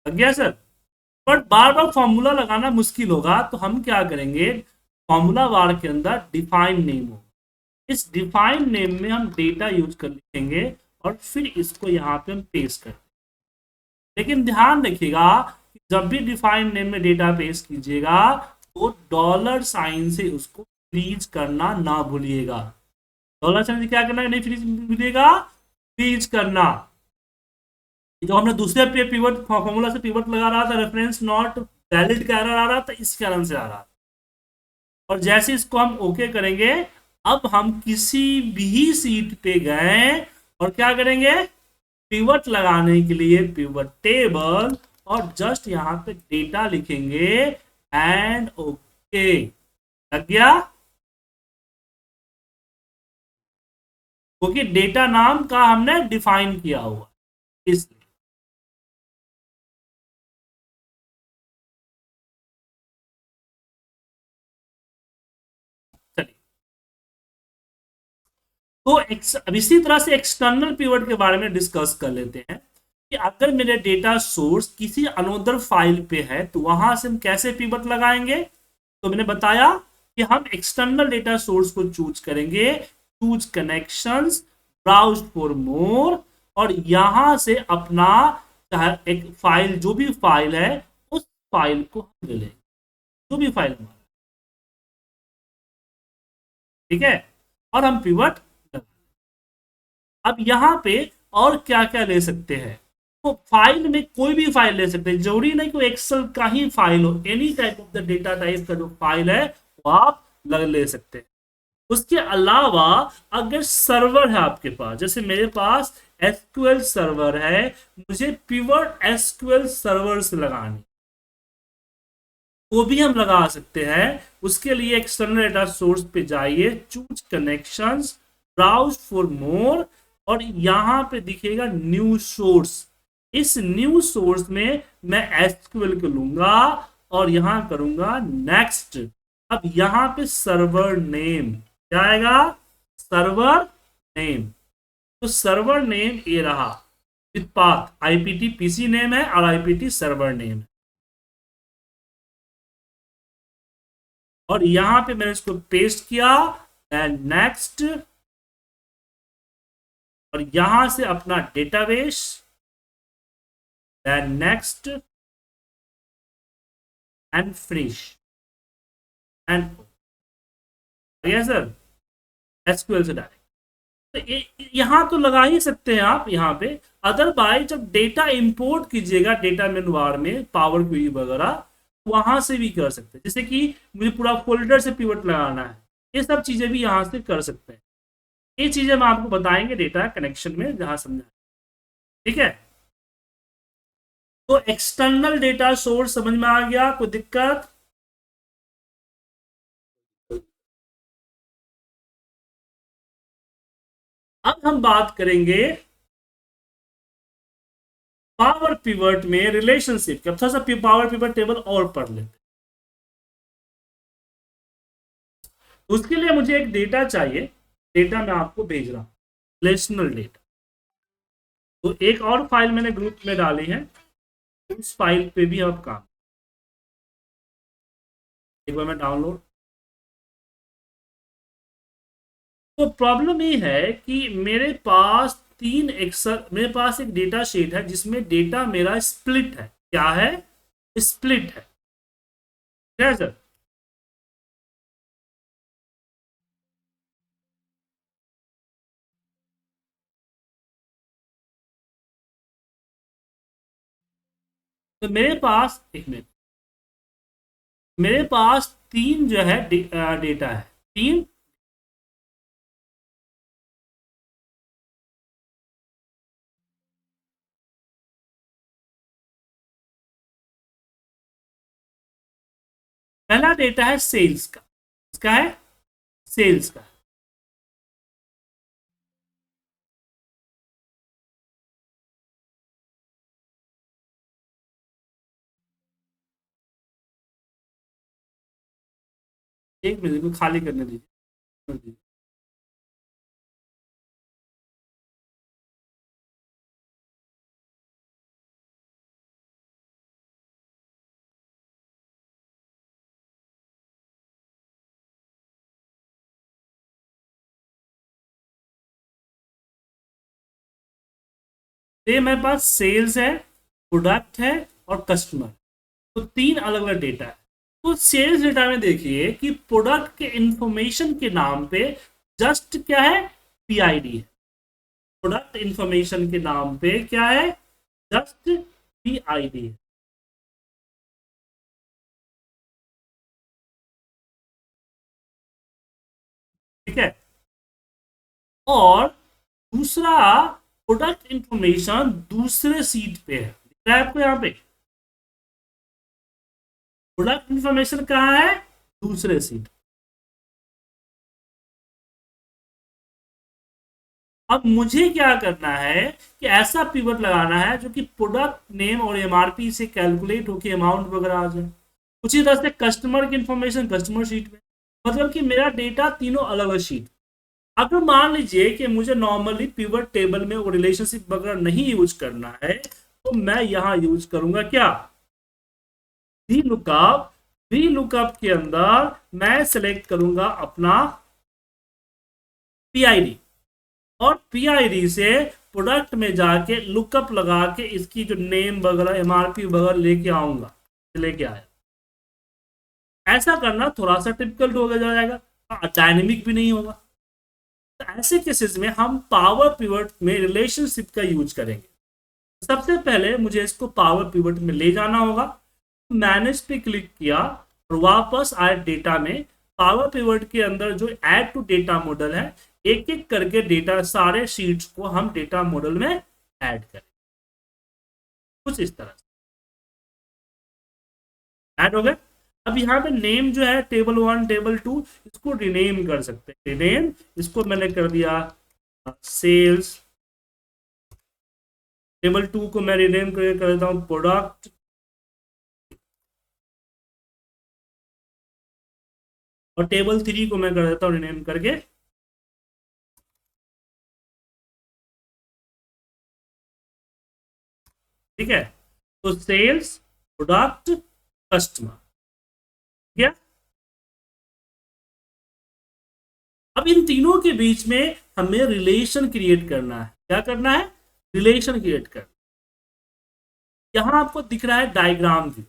लग गया sir? But bar bar formula लगाना मुश्किल होगा, तो हम क्या करेंगे, फॉर्मूला बार के अंदर डिफाइन नेम हो, इस डिफाइन नेम में हम डेटा यूज कर लिखेंगे, और फिर इसको यहाँ पे हम पेस्ट कर। लेकिन ध्यान रखिएगा कि जब भी डिफाइन नेम में डेटा पेस्ट कीजिएगा, तो डॉलर साइन से उसको फ्रीज करना ना भूलिएगा। डॉलर साइन से क्या करना है, नहीं फ्रीज भूलिएगा, फ्रीज करना। जो हमने दूसरे पे पिवट फॉर्मूला से पिवट लगा रहा था, रेफरेंस नॉट वैलिड का एरर आ रहा था, इस कारण से आ रहा था। और जैसे इसको हम ओके करेंगे, अब हम किसी भी सीट पे गए और क्या करेंगे, पिवट लगाने के लिए पिवट टेबल, और जस्ट यहां पे डेटा लिखेंगे, एंड ओके। लग गया? क्योंकि डेटा नाम का हमने डिफाइन किया हुआ, इसलिए। चलिए, तो अब इसी तरह से एक्सटर्नल पिवट के बारे में डिस्कस कर लेते हैं, कि अगर मेरे डेटा सोर्स किसी अनोदर फाइल पे है, तो वहां से हम कैसे पिवट लगाएंगे। तो मैंने बताया कि हम एक्सटर्नल डेटा सोर्स को चूज करेंगे, choose connections, browse for more, और यहां से अपना चाहे एक फाइल, जो भी फाइल है, उस फाइल को हम ले लेंगे, जो भी फाइल हमारा, ठीक है, और हम पिवट। अब यहाँ पे और क्या क्या ले सकते हैं, तो फाइल में कोई भी फाइल ले सकते हैं, जरूरी नहीं कि एक्सेल का ही फाइल हो, any type of the data type का जो फाइल है वो आप ले सकते हैं। उसके अलावा अगर सर्वर है आपके पास, जैसे मेरे पास एसक्यूएल सर्वर है, मुझे पिवट एसक्यूएल सर्वर से लगानी, वो भी हम लगा सकते हैं। उसके लिए एक्सटर्नल डेटा सोर्स पे जाइए, choose connections, browse for more, और यहां पे दिखेगा न्यू सोर्स। इस न्यू सोर्स में मैं एसक्यूएल को लूंगा और यहां करूंगा नेक्स्ट। अब यहां पे सर्वर नेम क्या आएगा, सर्वर नेम। तो सर्वर नेम ये रहा, with path, IPT PC name है और आईपीटी सर्वर नेम है। और यहां पे मैंने इसको पेस्ट किया, एंड नेक्स्ट, और यहां से अपना database, and next, and finish, and sir SQL से डायरेक्ट। तो यहां तो लगा ही सकते हैं आप यहाँ पे। अदरवाइज जब डेटा इंपोर्ट कीजिएगा डेटा मेनू बार में, पावर क्वेरी वगैरह, वहां से भी कर सकते हैं। जैसे कि मुझे पूरा फोल्डर से पिवट लगाना है, ये सब चीजें भी यहां से कर सकते हैं। ये चीजें हम आपको बताएंगे डेटा कनेक्शन में जहां समझा, ठीक है। तो एक्सटर्नल डेटा सोर्स समझ में आ गया, कोई दिक्कत? अब हम बात करेंगे पावर पिवट में रिलेशनशिप का। थोड़ा सा पावर पिवट टेबल और पढ़ लेते हैं। उसके लिए मुझे एक डेटा चाहिए, डेटा मैं आपको भेज रहा हूं, रिलेशनल डेटा। तो एक और फाइल मैंने ग्रुप में डाली है, उस फाइल पे भी आप काम, एक बार मैं डाउनलोड। तो प्रॉब्लम ये है कि मेरे पास तीन एक्सेल, मेरे पास एक डेटा शीट है जिसमें डेटा मेरा स्प्लिट है। क्या है? स्प्लिट है। क्या है सर? तो मेरे पास एक मिनट, मेरे पास तीन जो है डेटा है, तीन। पहला डेटा है सेल्स का। इसका है सेल्स का। एक मिनट को खाली करने दीजिए। ये मेरे पास सेल्स है, प्रोडक्ट है और कस्टमर। तो तीन अलग अलग डेटा है। तो सेल्स डेटा में देखिए कि प्रोडक्ट के इंफॉर्मेशन के नाम पे जस्ट क्या है? पीआईडी है। प्रोडक्ट इंफॉर्मेशन के नाम पे क्या है? जस्ट पीआईडी है। ठीक है। और दूसरा प्रोडक्ट इंफॉर्मेशन दूसरे सीट पे है, दिख रहा है आपको यहाँ पे? प्रोडक्ट इंफॉर्मेशन कहाँ है? दूसरे सीट। अब मुझे क्या करना है कि ऐसा पिवट लगाना है जो कि प्रोडक्ट नेम और एमआरपी से कैलकुलेट होकर अमाउंट वगैरह आ जाए। उसी तरह से कस्टमर की इंफॉर्मेशन कस्टमर शीट में, मतलब कि मेरा डेटा तीनों अलग अलग शीट। अगर मान लीजिए कि मुझे नॉर्मली पिवट टेबल में वो रिलेशनशिप वगैरह नहीं यूज करना है, तो मैं यहां यूज करूंगा क्या? V lookup. वी लुकअप के अंदर मैं सेलेक्ट करूंगा अपना पीआईडी, और पीआईडी से प्रोडक्ट में जाके लुकअप लगा के इसकी जो नेम वगैरह एमआरपी वगैरह लेके आऊंगा, लेके आया। ऐसा करना थोड़ा सा टिपिकल हो जाएगा, डायनेमिक भी नहीं होगा। तो ऐसे केसेस में हम पावर पिवट में रिलेशनशिप का यूज करेंगे। सबसे पहले मुझे इसको पावर पिवट में ले जाना होगा। मैनेज पे क्लिक किया और वापस आए डेटा में। पावर पिवट के अंदर जो ऐड टू डेटा मॉडल है, एक एक करके डेटा सारे शीट्स को हम डेटा मॉडल में ऐड करें, कुछ इस तरह से ऐड हो गए। अब यहाँ पे नेम जो है टेबल 1 टेबल 2, इसको रिनेम कर सकते हैं। रिनेम, इसको मैंने कर दिया सेल्स। टेबल 2 को मैं रिनेम कर देता हूँ प्रोडक्ट। और टेबल 3 को मैं कर देता हूँ रिनेम करके ठीक है। तो सेल्स, प्रोडक्ट, कस्टमर। ठीक है। अब इन तीनों के बीच में हमें रिलेशन क्रिएट करना है। क्या करना है? रिलेशन क्रिएट करना। यहां आपको दिख रहा है डायग्राम व्यू।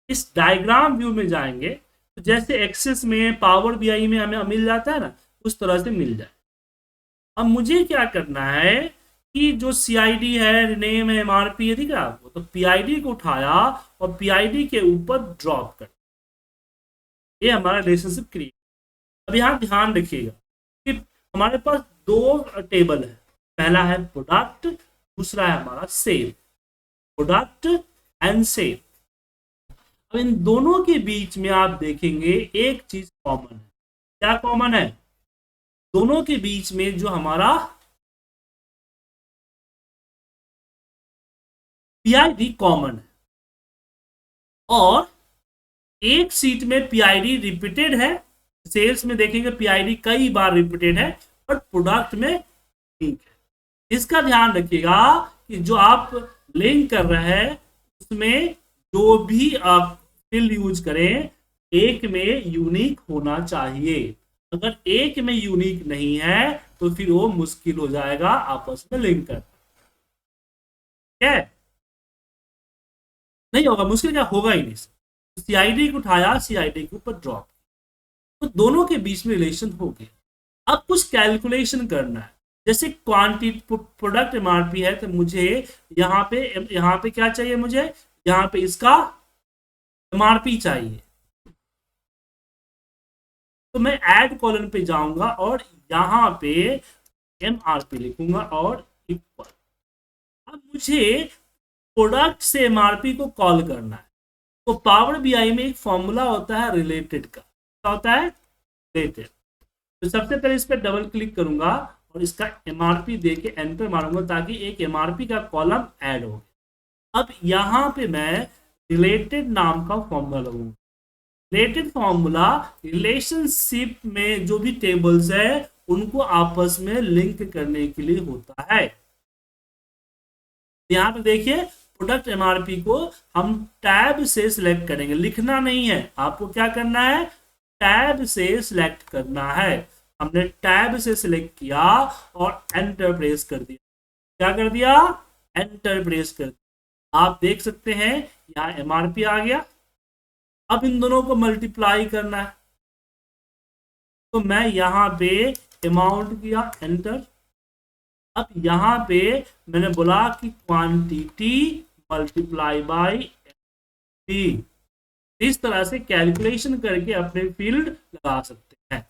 इस डायग्राम व्यू में जाएंगे तो जैसे एक्सेस में, पावर बीआई में हमें मिल जाता है ना, उस तरह से मिल जाए। अब मुझे क्या करना है कि जो सीआईडी है, नेम है, एमआरपी है, दिख रहा है आपको? तो पीआईडी को उठाया और पीआईडी के ऊपर ड्रॉप कर, ये हमारा रिलेशनशिप क्रिएट। अब यहाँ ध्यान रखिएगा कि हमारे पास दो टेबल है। पहला है प्रोडक्ट, दूसरा है हमारा सेल। Product and cell. अब इन दोनों के बीच में आप देखेंगे एक चीज कॉमन है। क्या कॉमन है? दोनों के बीच में जो हमारा पीआईडी कॉमन है और एक सीट में पीआईडी रिपीटेड है। सेल्स में देखेंगे पीआईडी कई बार रिपीटेड है, बट प्रोडक्ट में लिंक है। इसका ध्यान रखिएगा कि जो आप लिंक कर रहे हैं उसमें जो भी आप फील्ड यूज करें एक में यूनिक होना चाहिए। अगर एक में यूनिक नहीं है तो फिर वो मुश्किल हो जाएगा आपस में लिंक करना। क्या है? नहीं होगा, मुश्किल क्या होगा ही नहीं। सीआईडी को उठाया, सीआईडी के ऊपर ड्रॉप, तो दोनों के बीच में रिलेशन हो गया। अब कुछ कैलकुलेशन करना है, जैसे क्वांटिटी प्रोडक्ट एमआरपी है तो मुझे यहाँ पे क्या चाहिए, मुझे यहाँ पे इसका एमआरपी चाहिए। तो मैं ऐड कॉलम पे जाऊंगा और यहाँ पे एमआरपी लिखूंगा और इक्वल। अब मुझे प्रोडक्ट से एमआरपी को कॉल करना है। तो पावर बीआई में एक फॉर्मूला होता है रिलेटेड का, क्या होता है? रिलेटेड। तो सबसे पहले इस पर डबल क्लिक करूंगा और इसका एमआरपी दे के एंटर मारूंगा ताकि एक एमआरपी का कॉलम ऐड हो। अब यहाँ पे मैं रिलेटेड नाम का फॉर्मूला लगाऊंगा। रिलेटेड फॉर्मूला रिलेशनशिप में जो भी टेबल्स है उनको आपस में लिंक करने के लिए होता है। यहाँ पे देखिए प्रोडक्ट एमआरपी को हम टैब से सिलेक्ट करेंगे, लिखना नहीं है, आपको क्या करना है? टैब से सिलेक्ट करना है। हमने टैब से सिलेक्ट किया और एंटर प्रेस कर दिया। क्या कर दिया? एंटर प्रेस कर दिया। आप देख सकते हैं यहाँ एमआरपी आ गया। अब इन दोनों को मल्टीप्लाई करना है, तो मैं यहाँ पे अमाउंट किया, एंटर। अब यहाँ पे मैंने बोला कि क्वांटिटी मल्टीप्लाई बाय टी। इस तरह से कैलकुलेशन करके अपने फील्ड लगा सकते हैं।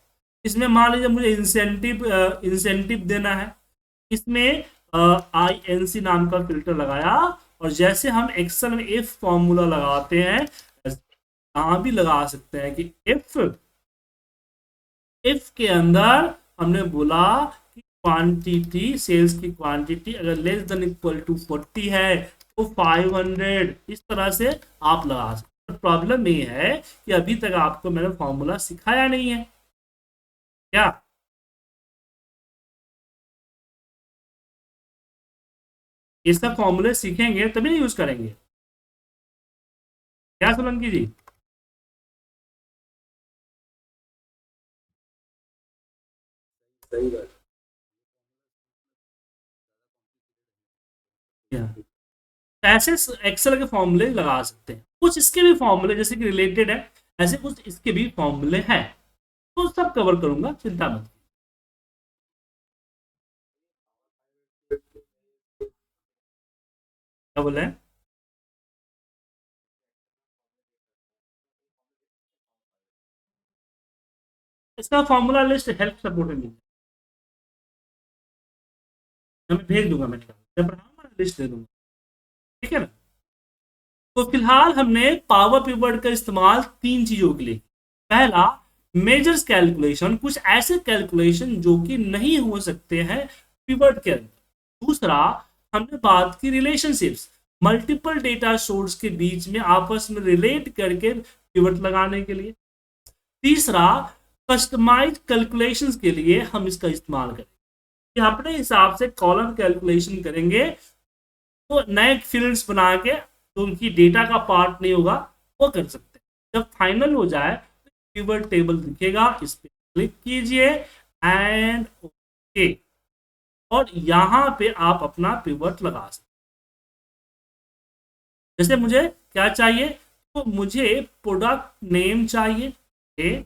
इसमें मान लीजिए मुझे इंसेंटिव देना है, इसमें INC नाम का फिल्टर लगाया और जैसे हम एक्सेल में इफ फॉर्मूला लगाते हैं यहाँ भी लगा सकते हैं कि इफ के अंदर हमने बोला कि क्वांटिटी, सेल्स की क्वांटिटी अगर लेस देन इक्वल टू 40 है तो 500, इस तरह से आप लगा सकते हैं। प्रॉब्लम ये है कि अभी तक आपको मैंने फॉर्मूला सिखाया नहीं है। क्या ये सब फॉर्मूले सीखेंगे तभी नहीं यूज करेंगे? क्या सोलंकी जी?
सही बात।
ऐसे एक्सेल के फॉर्मूले लगा सकते हैं। कुछ इसके भी फॉर्मूले जैसे कि रिलेटेड है, ऐसे कुछ इसके भी फॉर्मूले हैं, तो सब कवर करूंगा, चिंता मत। क्या बोल रहे हैं? इसका फॉर्मूला लिस्ट हेल्प सपोर्ट में मिल जाएगा। मैं भेज दूंगा, मैंने कहा लिस्ट दे दूंगा, ठीक है ना। तो फिलहाल हमने पावर पिवट का इस्तेमाल तीन चीजों के लिए। पहला, मेजर्स कैलकुलेशन, कुछ ऐसे कैलकुलेशन जो कि नहीं हो सकते हैं पिवट के अंदर। दूसरा, हमने बात की रिलेशनशिप्स, मल्टीपल डेटा सोर्स के बीच में आपस में रिलेट करके पिवट लगाने के लिए। तीसरा, कस्टमाइज कैलकुलेशंस के लिए हम इसका इस्तेमाल करेंगे कि अपने हिसाब से कॉलम कैलकुलेशन करेंगे, तो नए फील्ड्स बना के तो उनकी डेटा का पार्ट नहीं होगा वो कर सकते हैं। जब फाइनल हो जाए तो पिवट टेबल दिखेगा, इस पर क्लिक कीजिए एंड ओके, और यहां पे आप अपना पिवट लगा सकते। जैसे मुझे क्या चाहिए, तो मुझे प्रोडक्ट नेम चाहिए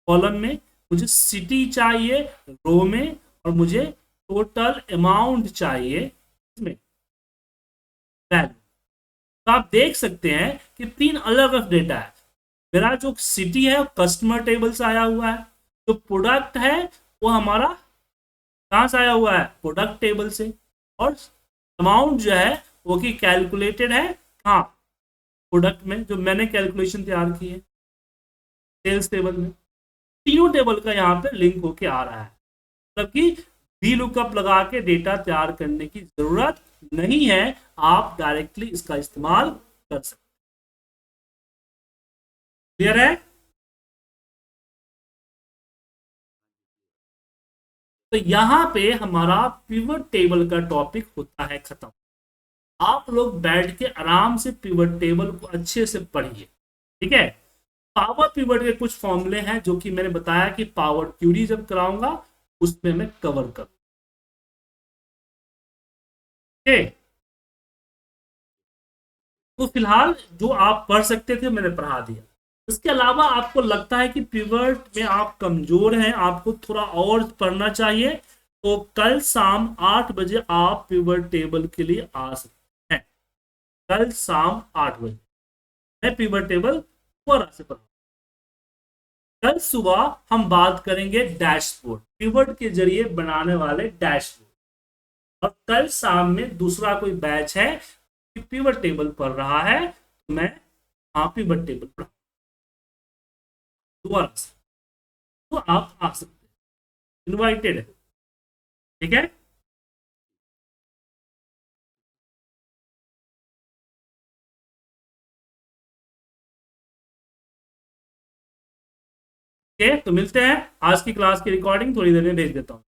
कॉलम में, मुझे सिटी चाहिए रो में, और मुझे टोटल अमाउंट चाहिए इसमें वैल्यू। तो आप देख सकते हैं कि तीन अलग अलग डेटा है। मेरा जो सिटी है कस्टमर टेबल से आया हुआ है, जो प्रोडक्ट है वो हमारा कहाँ से आया हुआ है? प्रोडक्ट टेबल से। और अमाउंट जो है वो की कैलकुलेटेड है हाँ प्रोडक्ट में, जो मैंने कैलकुलेशन तैयार की है सेल्स टेबल में। तीनों टेबल का यहाँ पे लिंक होके आ रहा है, मतलब कि वी लुकअप लगा के डेटा तैयार करने की जरूरत नहीं है, आप डायरेक्टली इसका इस्तेमाल कर सकते। क्लियर है? तो यहां पे हमारा पिवट टेबल का टॉपिक होता है खत्म। आप लोग बैठ के आराम से पिवट टेबल को अच्छे से पढ़िए। ठीक है? पावर पिवट के कुछ फॉर्मूले हैं जो कि मैंने बताया कि पावर क्यूरी जब कराऊंगा उसमें मैं कवर करूँ। ठीक। तो फिलहाल जो आप पढ़ सकते थे मैंने पढ़ा दिया। इसके अलावा आपको लगता है कि पिवट में आप कमजोर हैं, आपको थोड़ा और पढ़ना चाहिए, तो कल शाम 8 बजे आप पिवट टेबल के लिए आ सकते हैं। कल शाम 8 बजे मैं पिवट टेबल दोबारा से पढ़ा। कल सुबह हम बात करेंगे डैशबोर्ड, पिवट के जरिए बनाने वाले डैशबोर्ड। और कल शाम में दूसरा कोई बैच है कि पिवट टेबल पढ़ रहा है, तो मैं हाँ पिवट टेबल पढ़ा दोबारा से, तो आप आ सकते हैं, इनवाइटेड है। ठीक है? ओके, तो मिलते हैं। आज की क्लास की रिकॉर्डिंग थोड़ी देर में भेज देता हूँ।